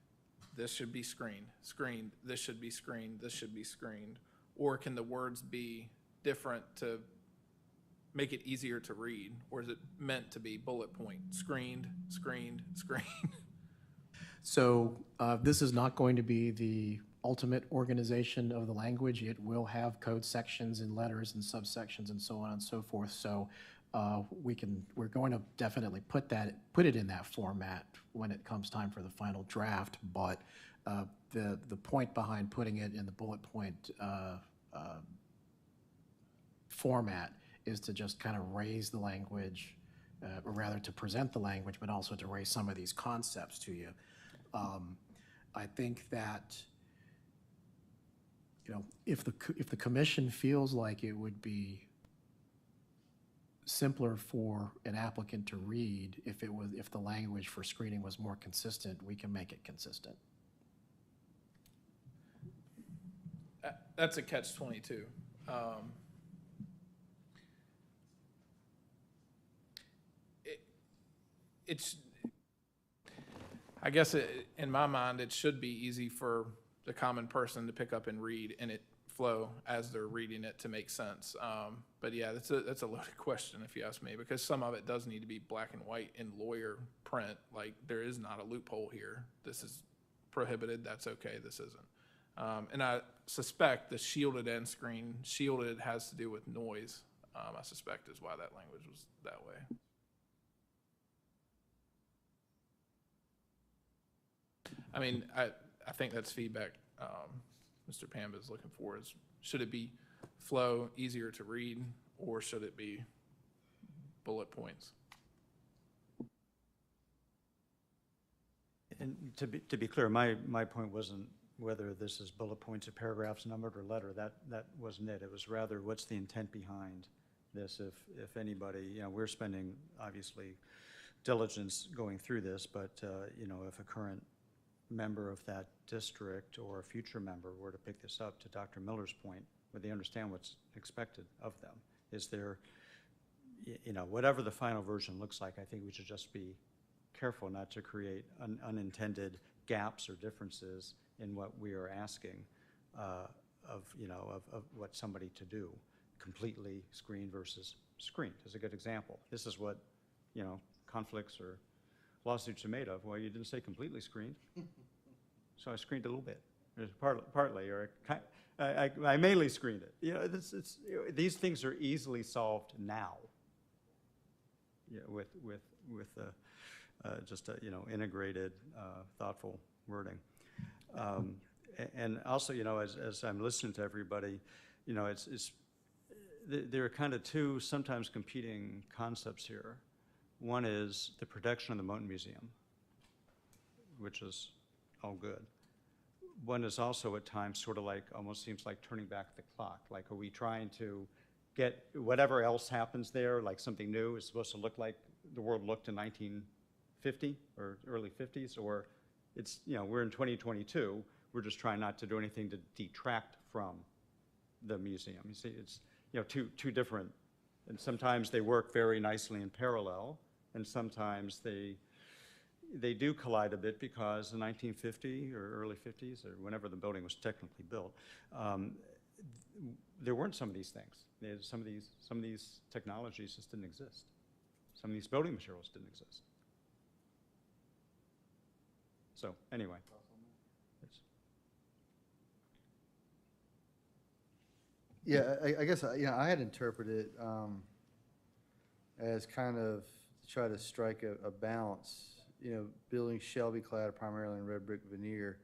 This should be screened. Screened. This should be screened. This should be screened. Or can the words be different to make it easier to read? Or is it meant to be bullet point? Screened, screened, screened. So this is not going to be the ultimate organization of the language. It will have code sections and letters and subsections and so on and so forth. So we're going to definitely put it in that format when it comes time for the final draft. But the point behind putting it in the bullet point format is to just kind of raise the language, or rather to present the language, but also to raise some of these concepts to you. I think that, if the commission feels like it would be simpler for an applicant to read if the language for screening was more consistent, we can make it consistent. That's a catch-22. I guess in my mind, it should be easy for the common person to pick up and read and it flow as they're reading it to make sense. But yeah, that's a loaded question if you ask me, because some of it does need to be black and white in lawyer print. Like, there is not a loophole here. This is prohibited. That's okay. This isn't. And I suspect the shielded end screen, shielded has to do with noise. I suspect is why that language was that way. I mean, I think that's feedback Mr. Pamba is looking for, is should it be flow, easier to read, or should it be bullet points? And to be clear, my point wasn't whether this is bullet points or paragraphs numbered or letter. That wasn't it. It was rather what's the intent behind this. If anybody, we're spending obviously diligence going through this, but if a current member of that district or a future member were to pick this up, to Dr. Miller's point, would they understand what's expected of them? Is there you know, whatever the final version looks like, I think we should just be careful not to create unintended gaps or differences in what we are asking of what somebody to do. Completely screened versus screened is a good example. This is what, you know, conflicts or lawsuits are made of. Well, you didn't say completely screened, so I screened a little bit. There's partly, or I mainly screened it. You know, these things are easily solved now. Yeah, with just a, you know, integrated, thoughtful wording. And also, you know, as I'm listening to everybody, you know, there are kind of two sometimes competing concepts here. One is the protection of the Moton Museum, which is all good. One is also at times sort of like, almost seems like turning back the clock. Like, are we trying to get whatever else happens there, like something new is supposed to look like the world looked in 1950 or early 50s, or it's, you know, we're in 2022, we're just trying not to do anything to detract from the museum. You see, it's, you know, two different, and sometimes they work very nicely in parallel, and sometimes they do collide a bit, because in 1950 or early 50s, or whenever the building was technically built, there weren't some of these things. Some of these technologies just didn't exist. Some of these building materials didn't exist. So anyway. Yeah, I guess, you know, I had interpreted as kind of to try to strike a balance. You know, buildings shall be clad primarily in red brick veneer,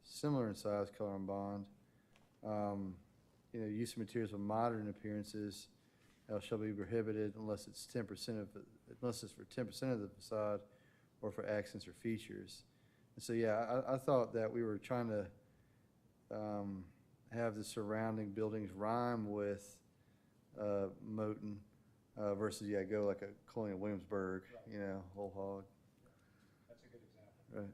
similar in size, color, and bond. You know, use of materials with modern appearances shall be prohibited unless it's 10% unless it's for 10% of the facade or for accents or features. And so, yeah, I thought that we were trying to have the surrounding buildings rhyme with Moton versus, yeah, go like a Colonial Williamsburg, you know, whole hog. That's a good example. Right.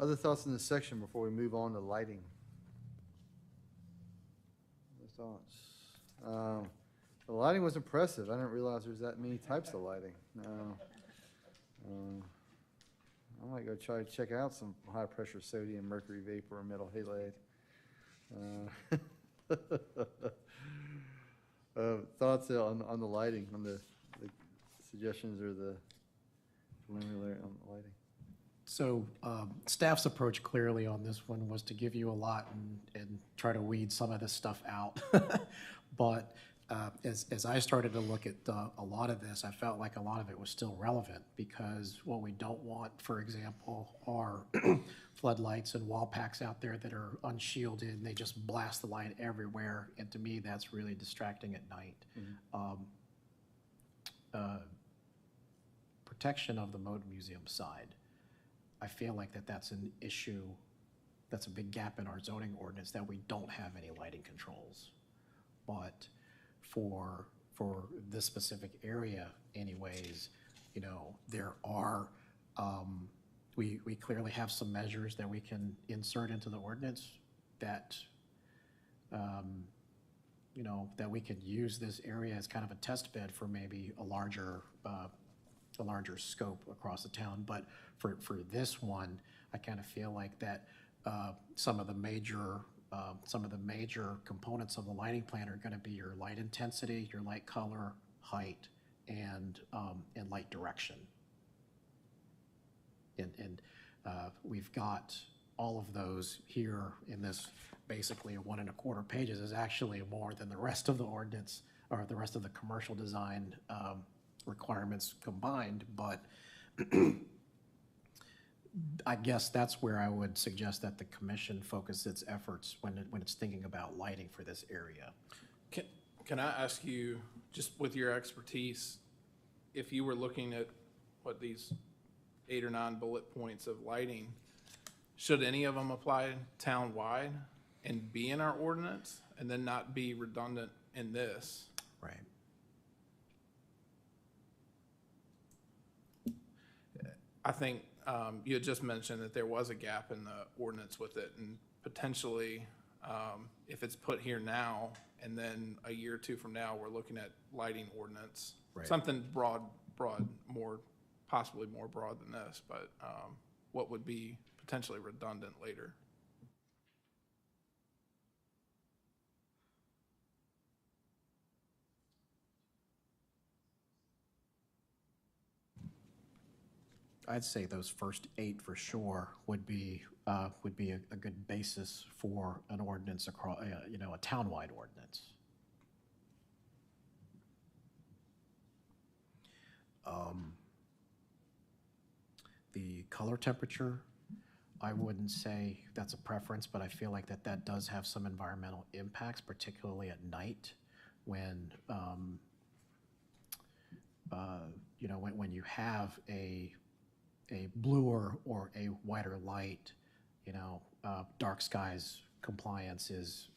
Other thoughts in this section before we move on to lighting? Other thoughts? The lighting was impressive. I didn't realize there's that many types of lighting. I might go try to check out some high-pressure sodium, mercury vapor, or metal halide. Thoughts on the lighting, on the suggestions or the preliminary on the lighting? So staff's approach clearly on this one was to give you a lot and try to weed some of this stuff out. But as I started to look at a lot of this, I felt like a lot of it was still relevant, because what we don't want, for example, are floodlights and wall packs out there that are unshielded and they just blast the light everywhere. And to me, that's really distracting at night. Protection of the Moton Museum side. I feel like that's an issue, that's a big gap in our zoning ordinance, that we don't have any lighting controls. But for this specific area anyways, you know, there are, we clearly have some measures that we can insert into the ordinance that, you know, that we could use this area as kind of a test bed for maybe a larger scope across the town. But for this one, I kind of feel like that some of the major components of the lighting plan are going to be your light intensity, your light color, height, and light direction. And we've got all of those here in this basically 1.25 pages. Is actually more than the rest of the ordinance or the rest of the commercial design requirements combined, but I guess that's where I would suggest that the commission focus its efforts when it's thinking about lighting for this area. Can I ask you, just with your expertise, if you were looking at these 8 or 9 bullet points of lighting, should any of them apply town-wide and be in our ordinance and then not be redundant in this? Right. I think you had just mentioned that there was a gap in the ordinance with it, and potentially, if it's put here now, and then a year or two from now, we're looking at lighting ordinance, Right. something broad, more, possibly more broad than this, but what would be potentially redundant later? I'd say those first 8 for sure would be a good basis for an ordinance across, you know, a townwide ordinance. The color temperature, I wouldn't say that's a preference, but I feel like that does have some environmental impacts, particularly at night when, you know, when you have a bluer or a whiter light, you know, dark skies compliance is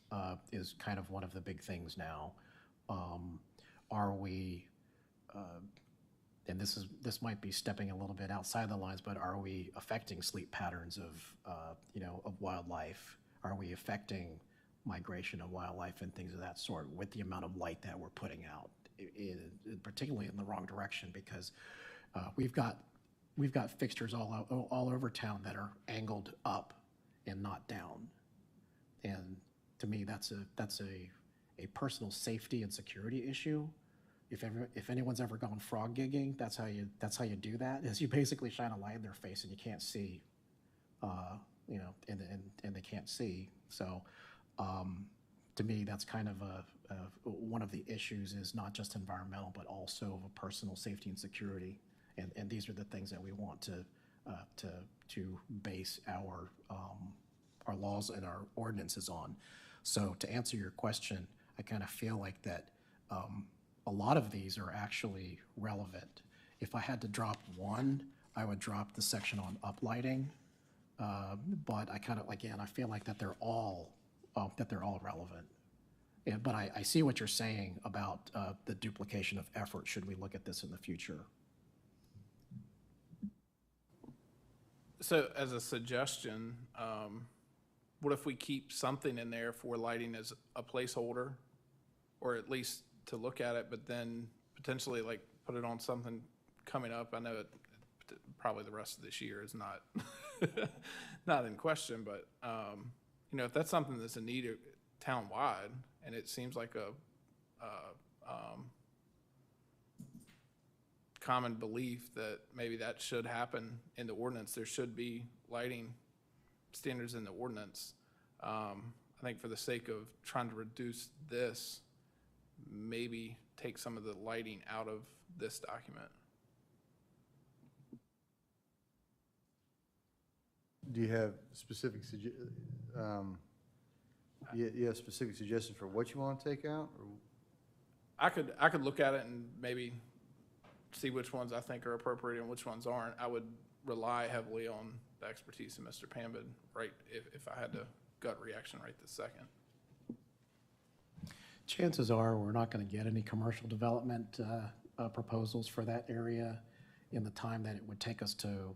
kind of one of the big things now. Are we, and this might be stepping a little bit outside the lines, but are we affecting sleep patterns of, you know, of wildlife? Are we affecting migration of wildlife and things of that sort with the amount of light that we're putting out, particularly in the wrong direction? Because we've got fixtures all over town that are angled up and not down. And to me, that's a personal safety and security issue. If anyone's ever gone frog gigging, that's how you do that, is you basically shine a light in their face and you can't see, you know, and they can't see. So to me, that's kind of one of the issues, is not just environmental, but also of a personal safety and security. And these are the things that we want to base our laws and our ordinances on. So to answer your question, I kind of feel like that a lot of these are actually relevant. If I had to drop one, I would drop the section on uplighting. But I kind of, again, I feel like that they're all relevant. Yeah, but I see what you're saying about the duplication of effort. Should we look at this in the future? So as a suggestion, what if we keep something in there for lighting as a placeholder, or at least to look at it, but then potentially like put it on something coming up? I know probably the rest of this year is not not in question, but you know, if that's something that's a need town-wide, and it seems like a common belief that maybe that should happen in the ordinance. There should be lighting standards in the ordinance. I think for the sake of trying to reduce this, maybe take some of the lighting out of this document. Do you have specific you have specific suggestions for what you want to take out? Or? I could look at it and maybe see which ones I think are appropriate and which ones aren't. I would rely heavily on the expertise of Mr. Pambid, right, if I had to gut reaction right this second. Chances are we're not going to get any commercial development proposals for that area in the time that it would take us to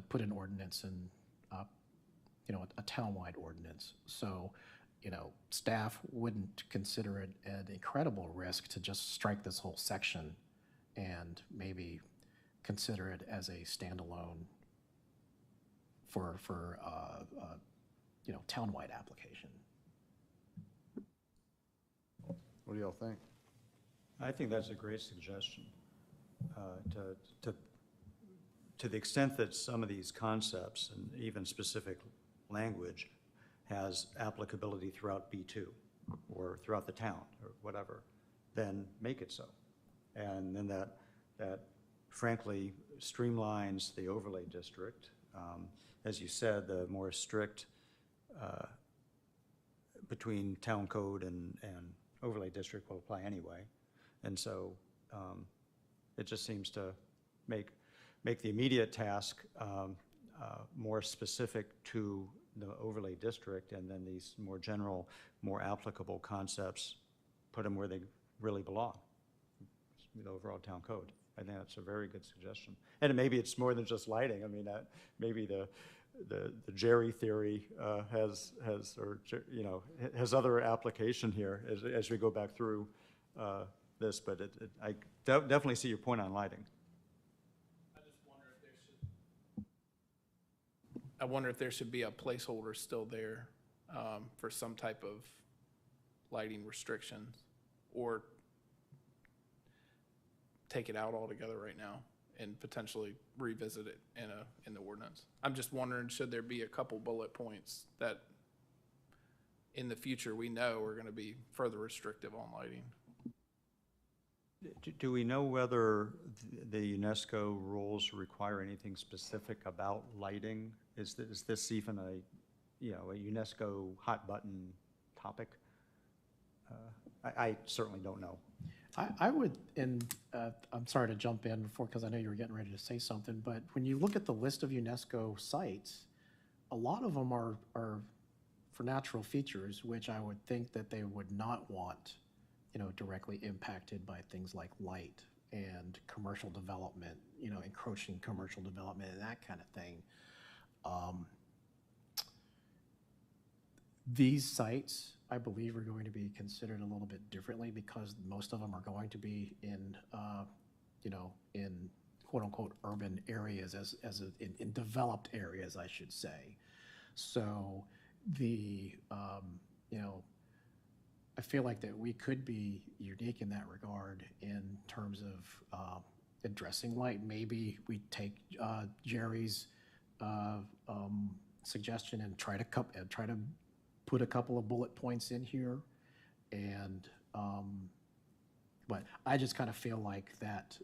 put an ordinance in, you know, a townwide ordinance. So, you know, staff wouldn't consider it an incredible risk to just strike this whole section and maybe consider it as a standalone for you know, townwide application. What do y'all think? I think that's a great suggestion. To the extent that some of these concepts and even specific language has applicability throughout B2 or throughout the town or whatever, then make it so. And then that frankly streamlines the overlay district. As you said, the more strict between town code and overlay district will apply anyway. And so it just seems to make make the immediate task more specific to the overlay district, and then these more general, more applicable concepts, put them where they really belong, the overall town code. I think that's a very good suggestion. And maybe it's more than just lighting. I mean, maybe the Jerry theory has other application here as we go back through this, but I definitely see your point on lighting. I wonder if there should be a placeholder still there for some type of lighting restrictions, or take it out altogether right now and potentially revisit it in the ordinance. I'm just wondering, should there be a couple bullet points that in the future we know are going to be further restrictive on lighting? Do we know whether the UNESCO rules require anything specific about lighting? Is this even a UNESCO hot button topic? I certainly don't know. I would, and I'm sorry to jump in before, because I know you were getting ready to say something, but when you look at the list of UNESCO sites, a lot of them are for natural features, which I would think that they would not want, directly impacted by things like light and commercial development, encroaching commercial development and that kind of thing. These sites, I believe, are going to be considered a little bit differently because most of them are going to be in, in quote-unquote urban areas, in developed areas, I should say. So I feel like that we could be unique in that regard in terms of addressing light. Maybe we take Jerry's suggestion and try to put a couple of bullet points in here, and but I just kind of feel like that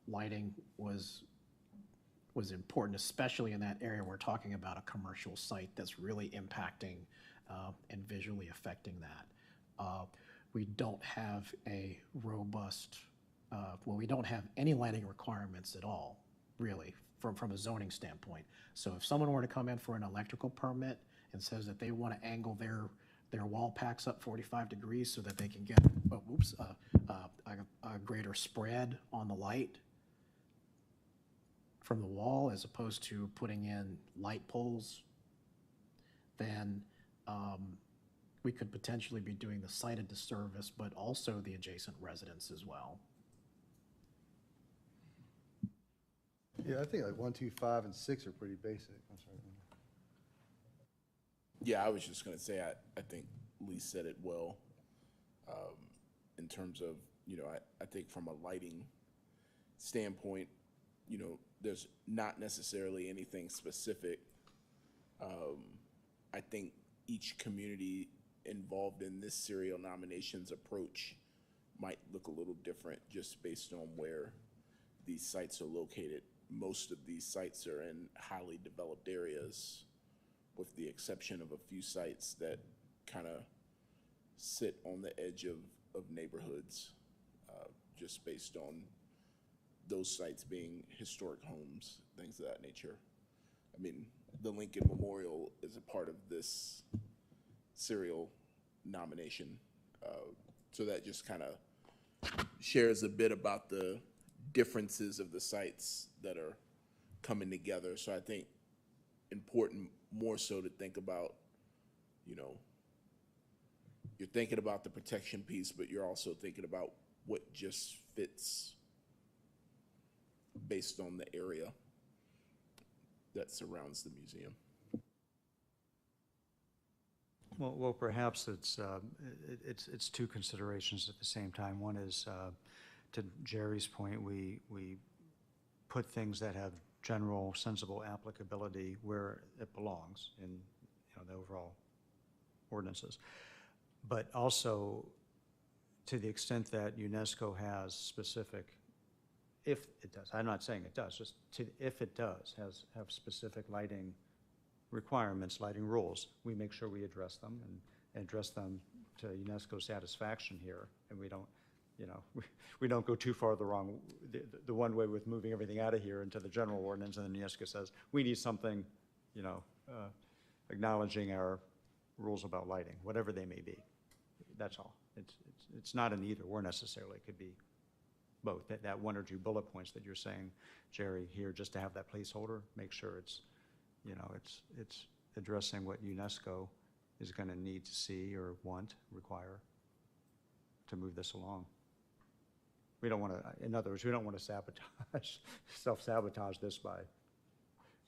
lighting was important, especially in that area. We're talking about a commercial site that's really impacting and visually affecting that. We don't have a robust, we don't have any lighting requirements at all, really, from a zoning standpoint. So if someone were to come in for an electrical permit and says that they want to angle their wall packs up 45 degrees so that they can get a greater spread on the light from the wall, as opposed to putting in light poles, then we could potentially be doing the site a disservice, but also the adjacent residents as well. Yeah, I think like 1, 2, 5, and 6 are pretty basic. I'm sorry. Yeah, I was just gonna say, I think Lee said it well, in terms of, I think from a lighting standpoint, there's not necessarily anything specific. I think each community involved in this serial nominations approach might look a little different just based on where these sites are located. Most of these sites are in highly developed areas, with the exception of a few sites that kind of sit on the edge of neighborhoods, just based on those sites being historic homes, things of that nature. I mean, the Lincoln Memorial is a part of this serial nomination. So that just kind of shares a bit about the differences of the sites that are coming together. So I think important more so to think about, you're thinking about the protection piece, but you're also thinking about what just fits based on the area that surrounds the museum. Well, perhaps it's two considerations at the same time. One is, to Jerry's point, we put things that have general, sensible applicability where it belongs in the overall ordinances. But also, to the extent that UNESCO has specific, if it does, I'm not saying it does, just if it does, have specific lighting requirements, lighting rules, we make sure we address them and address them to UNESCO's satisfaction here, and we don't you know, we don't go too far the one way with moving everything out of here into the general ordinance, and then UNESCO says, we need something, you know, acknowledging our rules about lighting, whatever they may be. That's all. It's not an either or necessarily. It could be both. That one or two bullet points that you're saying, Jerry, here, just to have that placeholder, make sure it's, you know, it's addressing what UNESCO is going to need to see or want, require to move this along. We don't want to, in other words, we don't want to sabotage, self-sabotage this by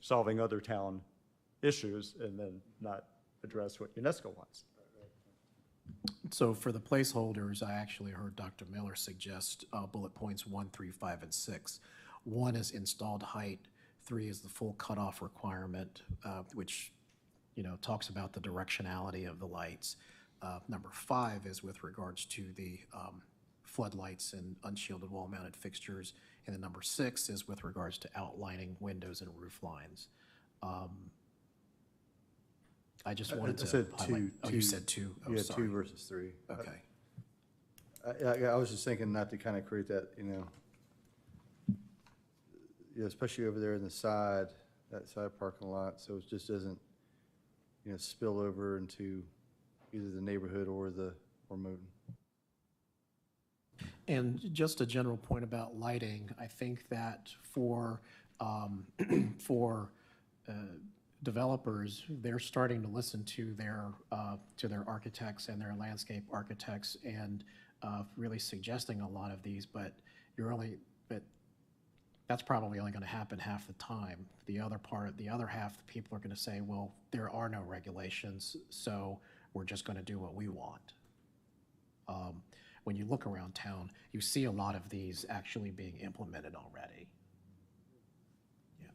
solving other town issues and then not address what UNESCO wants. So for the placeholders, I actually heard Dr. Miller suggest bullet points 1, 3, 5, and 6. 1 is installed height. 3 is the full cutoff requirement, which, you know, talks about the directionality of the lights. Number 5 is with regards to the floodlights and unshielded wall-mounted fixtures. And then number 6 is with regards to outlining windows and roof lines. I just wanted to said highlight. two, You said 2. Oh, You had sorry. 2 versus 3. Okay. I was just thinking not to kind of create that, you know, especially over there in the side, that side parking lot, so it just doesn't, you know, spill over into either the neighborhood or Moton. And just a general point about lighting, I think that for developers, they're starting to listen to their architects and their landscape architects and really suggesting a lot of these, but that's probably only going to happen half the time. The other half, the people are going to say, well, there are no regulations, so we're just going to do what we want. When you look around town, you see a lot of these actually being implemented already. Yeah.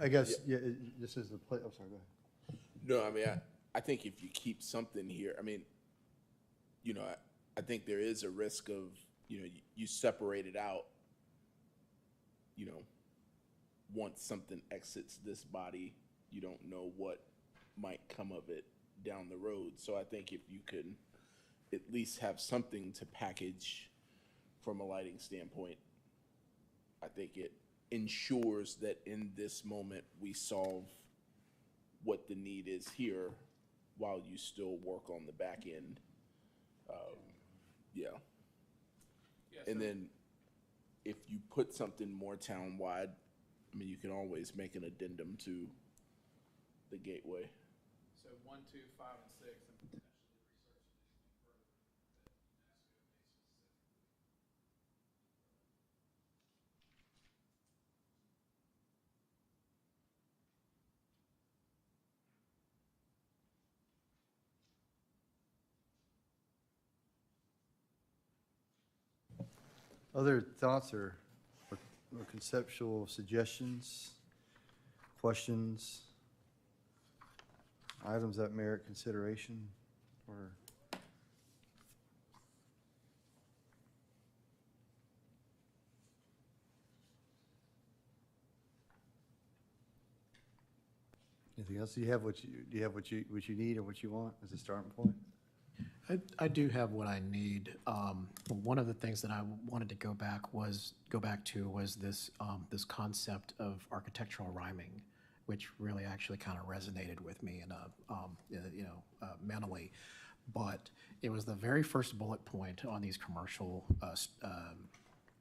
I guess, yeah, this is the place, I'm sorry, go ahead. No, I mean, I think if you keep something here, I mean, you know, I think there is a risk of, you know, you separate it out, you know, once something exits this body, you don't know what might come of it down the road. So I think if you could at least have something to package from a lighting standpoint, I think it ensures that in this moment we solve what the need is here while you still work on the back end. Yeah. And then if you put something more town-wide, I mean, you can always make an addendum to the gateway. So 1, 2, 5, and 6, and potentially research these further. Other thoughts or conceptual suggestions, questions, items that merit consideration, or? Anything else? Do you have what you need or what you want as a starting point? I do have what I need. One of the things that I wanted to go back to was this this concept of architectural rhyming, which really actually kind of resonated with me mentally. But it was the very first bullet point on these commercial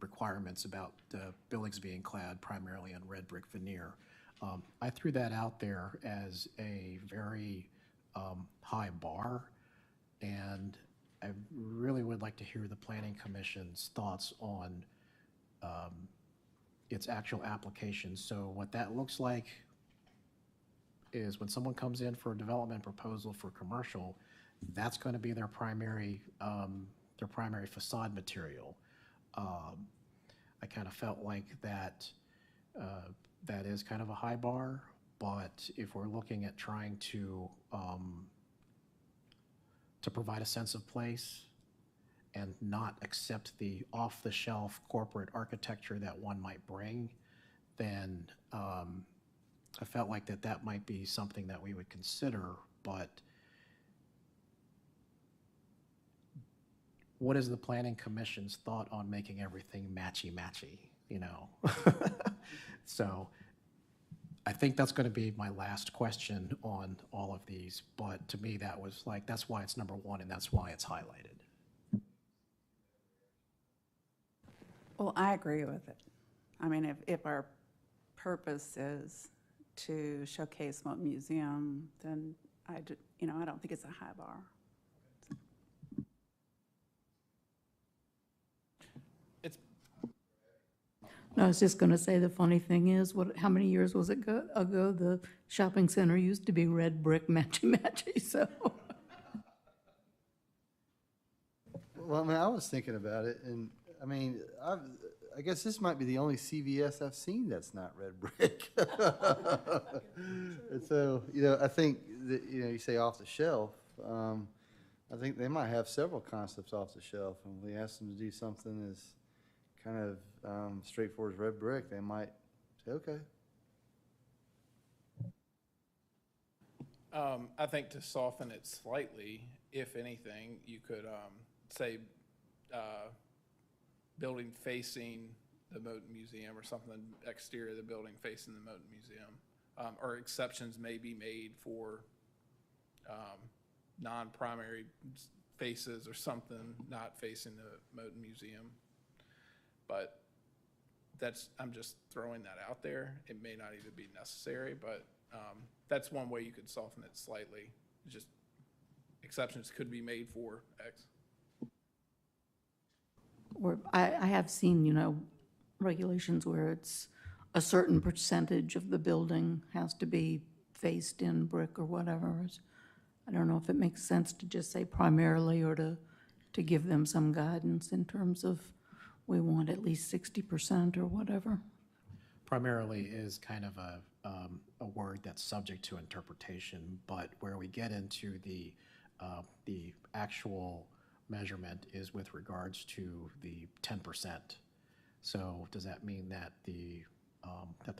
requirements about buildings being clad primarily in red brick veneer. I threw that out there as a very high bar. And I really would like to hear the Planning Commission's thoughts on its actual application. So what that looks like is when someone comes in for a development proposal for commercial, that's going to be their primary facade material. I kind of felt like that, that is kind of a high bar, but if we're looking at trying to provide a sense of place and not accept the off-the-shelf corporate architecture that one might bring, then I felt like that might be something that we would consider, but what is the planning commission's thought on making everything matchy-matchy, you know? So I think that's going to be my last question on all of these, but to me, that was like, that's why it's number one and that's why it's highlighted. Well, I agree with it. I mean, if our purpose is to showcase Moat Museum, then I don't think it's a high bar. It's, No, I was just going to say, the funny thing is, how many years was it ago, the shopping center used to be red brick matchy-matchy, so. Well, I mean, I was thinking about it, and, I mean, I guess this might be the only CVS I've seen that's not red brick. And so, I think that, you say off the shelf, I think they might have several concepts off the shelf, and we ask them to do something as kind of straightforward as red brick, they might say, okay. I think to soften it slightly, if anything, you could say building facing the Moat Museum or something, exterior of the building facing the Moat Museum. Or exceptions may be made for non-primary faces or something not facing the Moat Museum. But I'm just throwing that out there. It may not even be necessary, but that's one way you could soften it slightly. Just exceptions could be made for X. Or I have seen, regulations where it's a certain percentage of the building has to be faced in brick or whatever. I don't know if it makes sense to just say primarily or to give them some guidance in terms of we want at least 60% or whatever. Primarily is kind of a word that's subject to interpretation, but where we get into the actual measurement is with regards to the 10%. So does that mean that the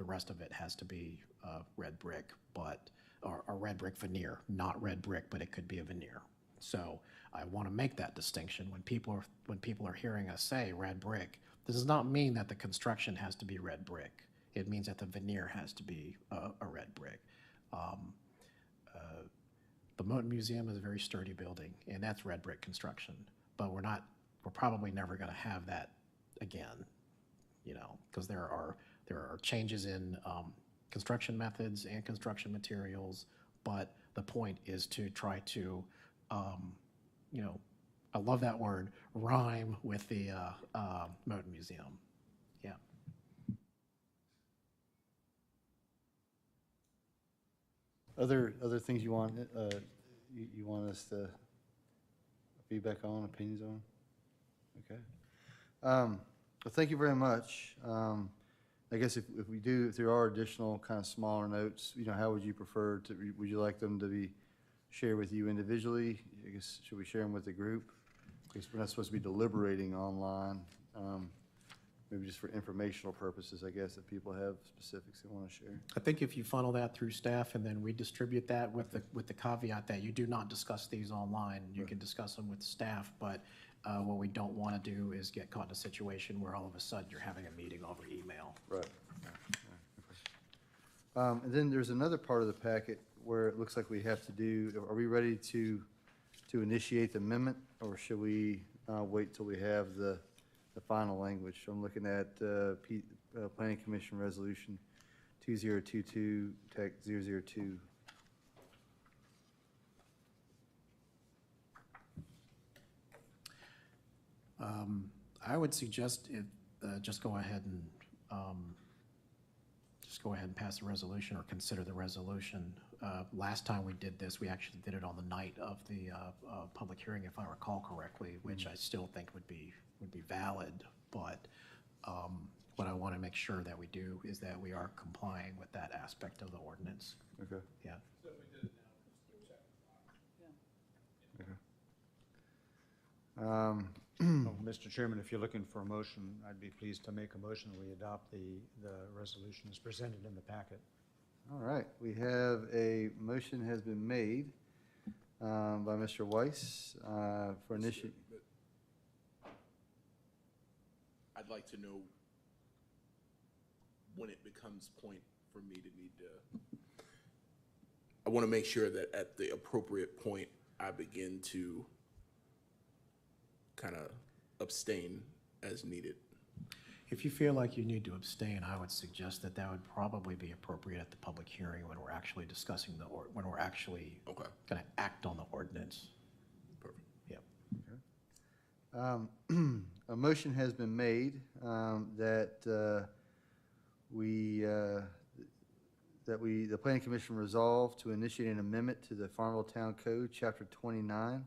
rest of it has to be red brick, or red brick veneer, not red brick, but it could be a veneer? So I want to make that distinction. When people are hearing us say red brick, this does not mean that the construction has to be red brick. It means that the veneer has to be a red brick. The Moat Museum is a very sturdy building, and that's red brick construction. But we're probably never going to have that again, because there are changes in construction methods and construction materials. But the point is to try to, I love that word, rhyme with the Moat Museum. Yeah. Other things you want, you want us to feedback on, opinions on? Okay. Well, thank you very much. I guess if there are additional kind of smaller notes, how would you prefer would you like them to be shared with you individually? I guess, should we share them with the group? Because we're not supposed to be deliberating online. Maybe just for informational purposes, I guess, if people have specifics they want to share. I think if you funnel that through staff and then we distribute that with the caveat that you do not discuss these online, you can discuss them with staff, but what we don't want to do is get caught in a situation where all of a sudden you're having a meeting over email. Right. And then there's another part of the packet where it looks like we have to do, are we ready to initiate the amendment, or should we wait till we have the final language? So I'm looking at Planning Commission Resolution 2022, Tech 002. I would suggest just go ahead and pass the resolution or consider the resolution. Last time we did this, we actually did it on the night of the public hearing, if I recall correctly, which I still think would be valid. But What I want to make sure that we do is that we are complying with that aspect of the ordinance. Okay. Yeah. Um, Oh, Mr. Chairman, if you're looking for a motion, I'd be pleased to make a motion that we adopt the resolution as presented in the packet. All right, we have a motion has been made by Mr. Weiss for initiative. I'd like to know when it becomes point for me to need to, I want to make sure that at the appropriate point, I begin to kind of abstain as needed. If you feel like you need to abstain, I would suggest that that would probably be appropriate at the public hearing when we're actually discussing when we're actually Okay. going to act on the ordinance. Perfect. Yep. A motion has been made that the planning commission resolve to initiate an amendment to the Farmville Town Code, Chapter 29,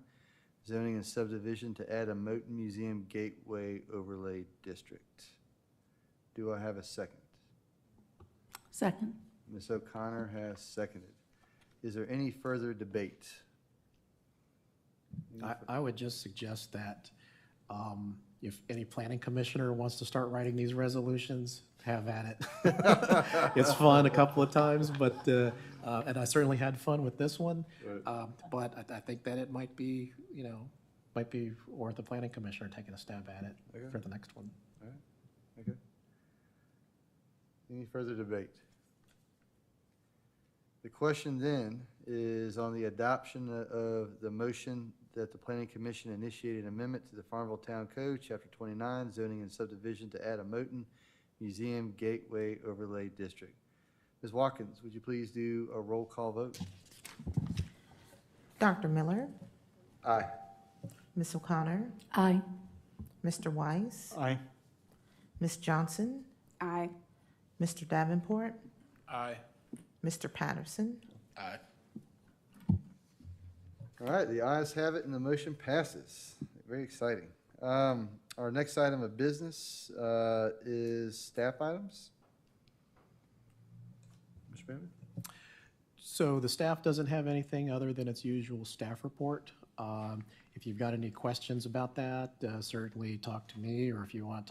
zoning and subdivision to add a Moton Museum Gateway Overlay District. Do I have a second? Second. Ms. O'Connor has seconded. Is there any further debate? I would just suggest that if any planning commissioner wants to start writing these resolutions, have at it. It's fun a couple of times, but, and I certainly had fun with this one. But I think that it might be, might be worth the planning commissioner taking a stab at it for the next one. All right, okay. Any further debate? The question then is on the adoption of the motion that the planning commission initiate an amendment to the Farmville Town Code, Chapter 29, zoning and subdivision to add a Moton Museum Gateway Overlay District. Ms. Watkins, would you please do a roll call vote? Dr. Miller, Aye. Ms. O'Connor, Aye. Mr. Weiss, Aye. Ms. Johnson, Aye. Mr. Davenport, Aye. Mr. Patterson. Aye. All right, the ayes have it and the motion passes. Very exciting. Our next item of business is staff items. Mr. Bennett? So the staff doesn't have anything other than its usual staff report. If you've got any questions about that, certainly talk to me, or if you want,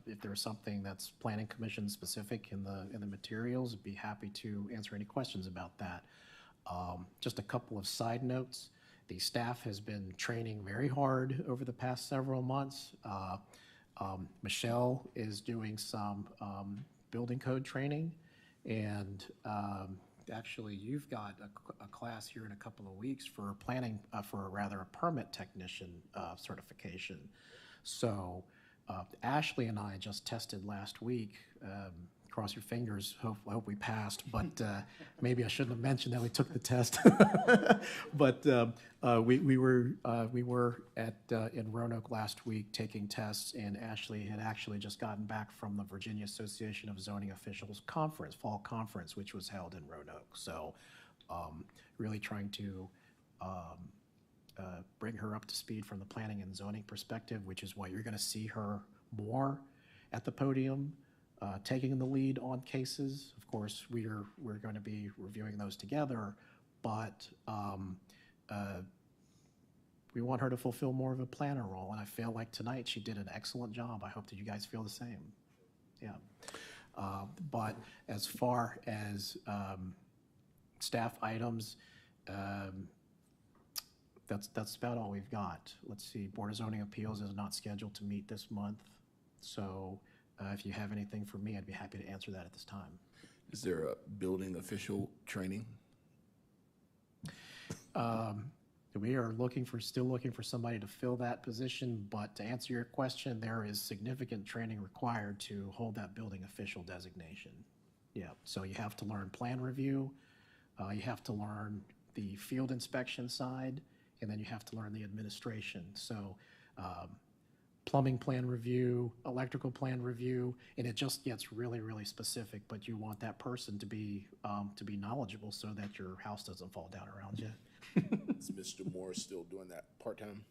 if there's something that's planning commission specific in the materials, I'd be happy to answer any questions about that. Just a couple of side notes. The staff has been training very hard over the past several months. Michelle is doing some building code training, and actually, you've got a class here in a couple of weeks for planning, for rather a permit technician certification. So Ashley and I just tested last week. Cross your fingers, I hope we passed, but maybe I shouldn't have mentioned that we took the test. But we were in Roanoke last week taking tests, and Ashley had actually just gotten back from the Virginia Association of Zoning Officials Conference, Fall Conference, which was held in Roanoke. So really trying to bring her up to speed from the planning and zoning perspective, which is why you're going to see her more at the podium. Taking the lead on cases. Of course, we're going to be reviewing those together, but we want her to fulfill more of a planner role, and I feel like tonight she did an excellent job. I hope that you guys feel the same. Yeah. But as far as staff items, that's about all we've got. Let's see, Board of Zoning Appeals is not scheduled to meet this month, so if you have anything for me, I'd be happy to answer that at this time. Is there a building official training? We are still looking for somebody to fill that position, but to answer your question, there is significant training required to hold that building official designation. Yeah, so you have to learn plan review, you have to learn the field inspection side, and then you have to learn the administration. So plumbing plan review, electrical plan review, and it just gets really, really specific, but you want that person to be knowledgeable so that your house doesn't fall down around you. Is Mr. Moore still doing that part-time?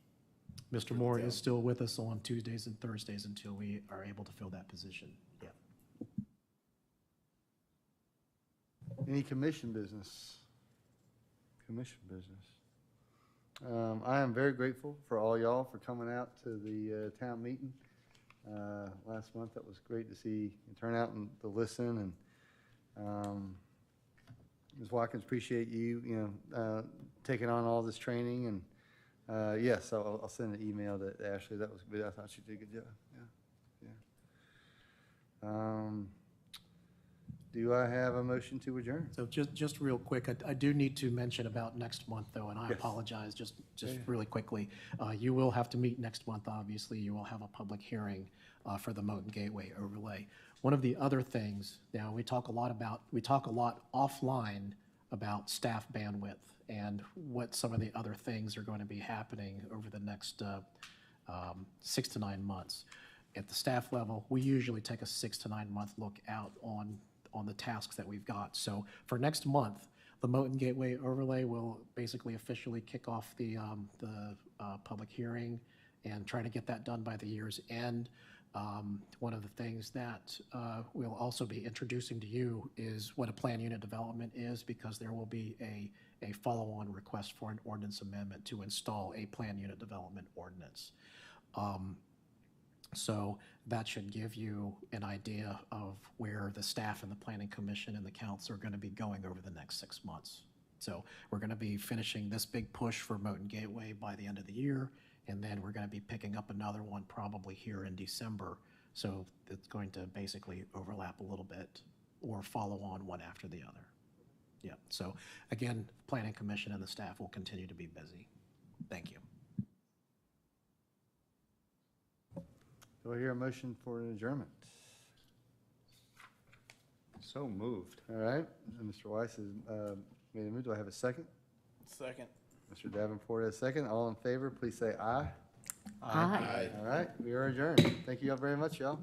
Mr. Moore is still with us on Tuesdays and Thursdays until we are able to fill that position. Yeah. Any commission business? Commission business. I am very grateful for all y'all for coming out to the town meeting last month. That was great to see you turn out and to listen. And Ms. Watkins, appreciate you, taking on all this training. And yes, I'll send an email to Ashley. That was good. I thought she did a good job. Yeah. Do I have a motion to adjourn? So just real quick, I do need to mention about next month, though, and I Yes. apologize, just really quickly. You will have to meet next month, obviously. You will have a public hearing for the Moton Gateway overlay. One of the other things, now, we talk a lot offline about staff bandwidth and what some of the other things are going to be happening over the next 6 to 9 months. At the staff level, we usually take a 6 to 9 month look out on the tasks that we've got. So for next month, the Moton Gateway overlay will basically officially kick off the public hearing and try to get that done by the year's end. One of the things that we'll also be introducing to you is what a plan unit development is, because there will be a follow-on request for an ordinance amendment to install a plan unit development ordinance. So that should give you an idea of where the staff and the planning commission and the council are going to be going over the next 6 months. So we're going to be finishing this big push for Moton Gateway by the end of the year, and then we're going to be picking up another one probably here in December. So it's going to basically overlap a little bit or follow on one after the other. Yeah, so again, planning commission and the staff will continue to be busy. Thank you. Do I hear a motion for an adjournment? So moved. All right, and Mr. Weiss has made a move. Do I have a second? Second. Mr. Davenport has a second. All in favor, please say aye. Aye. All right, we are adjourned. Thank you all very much, y'all.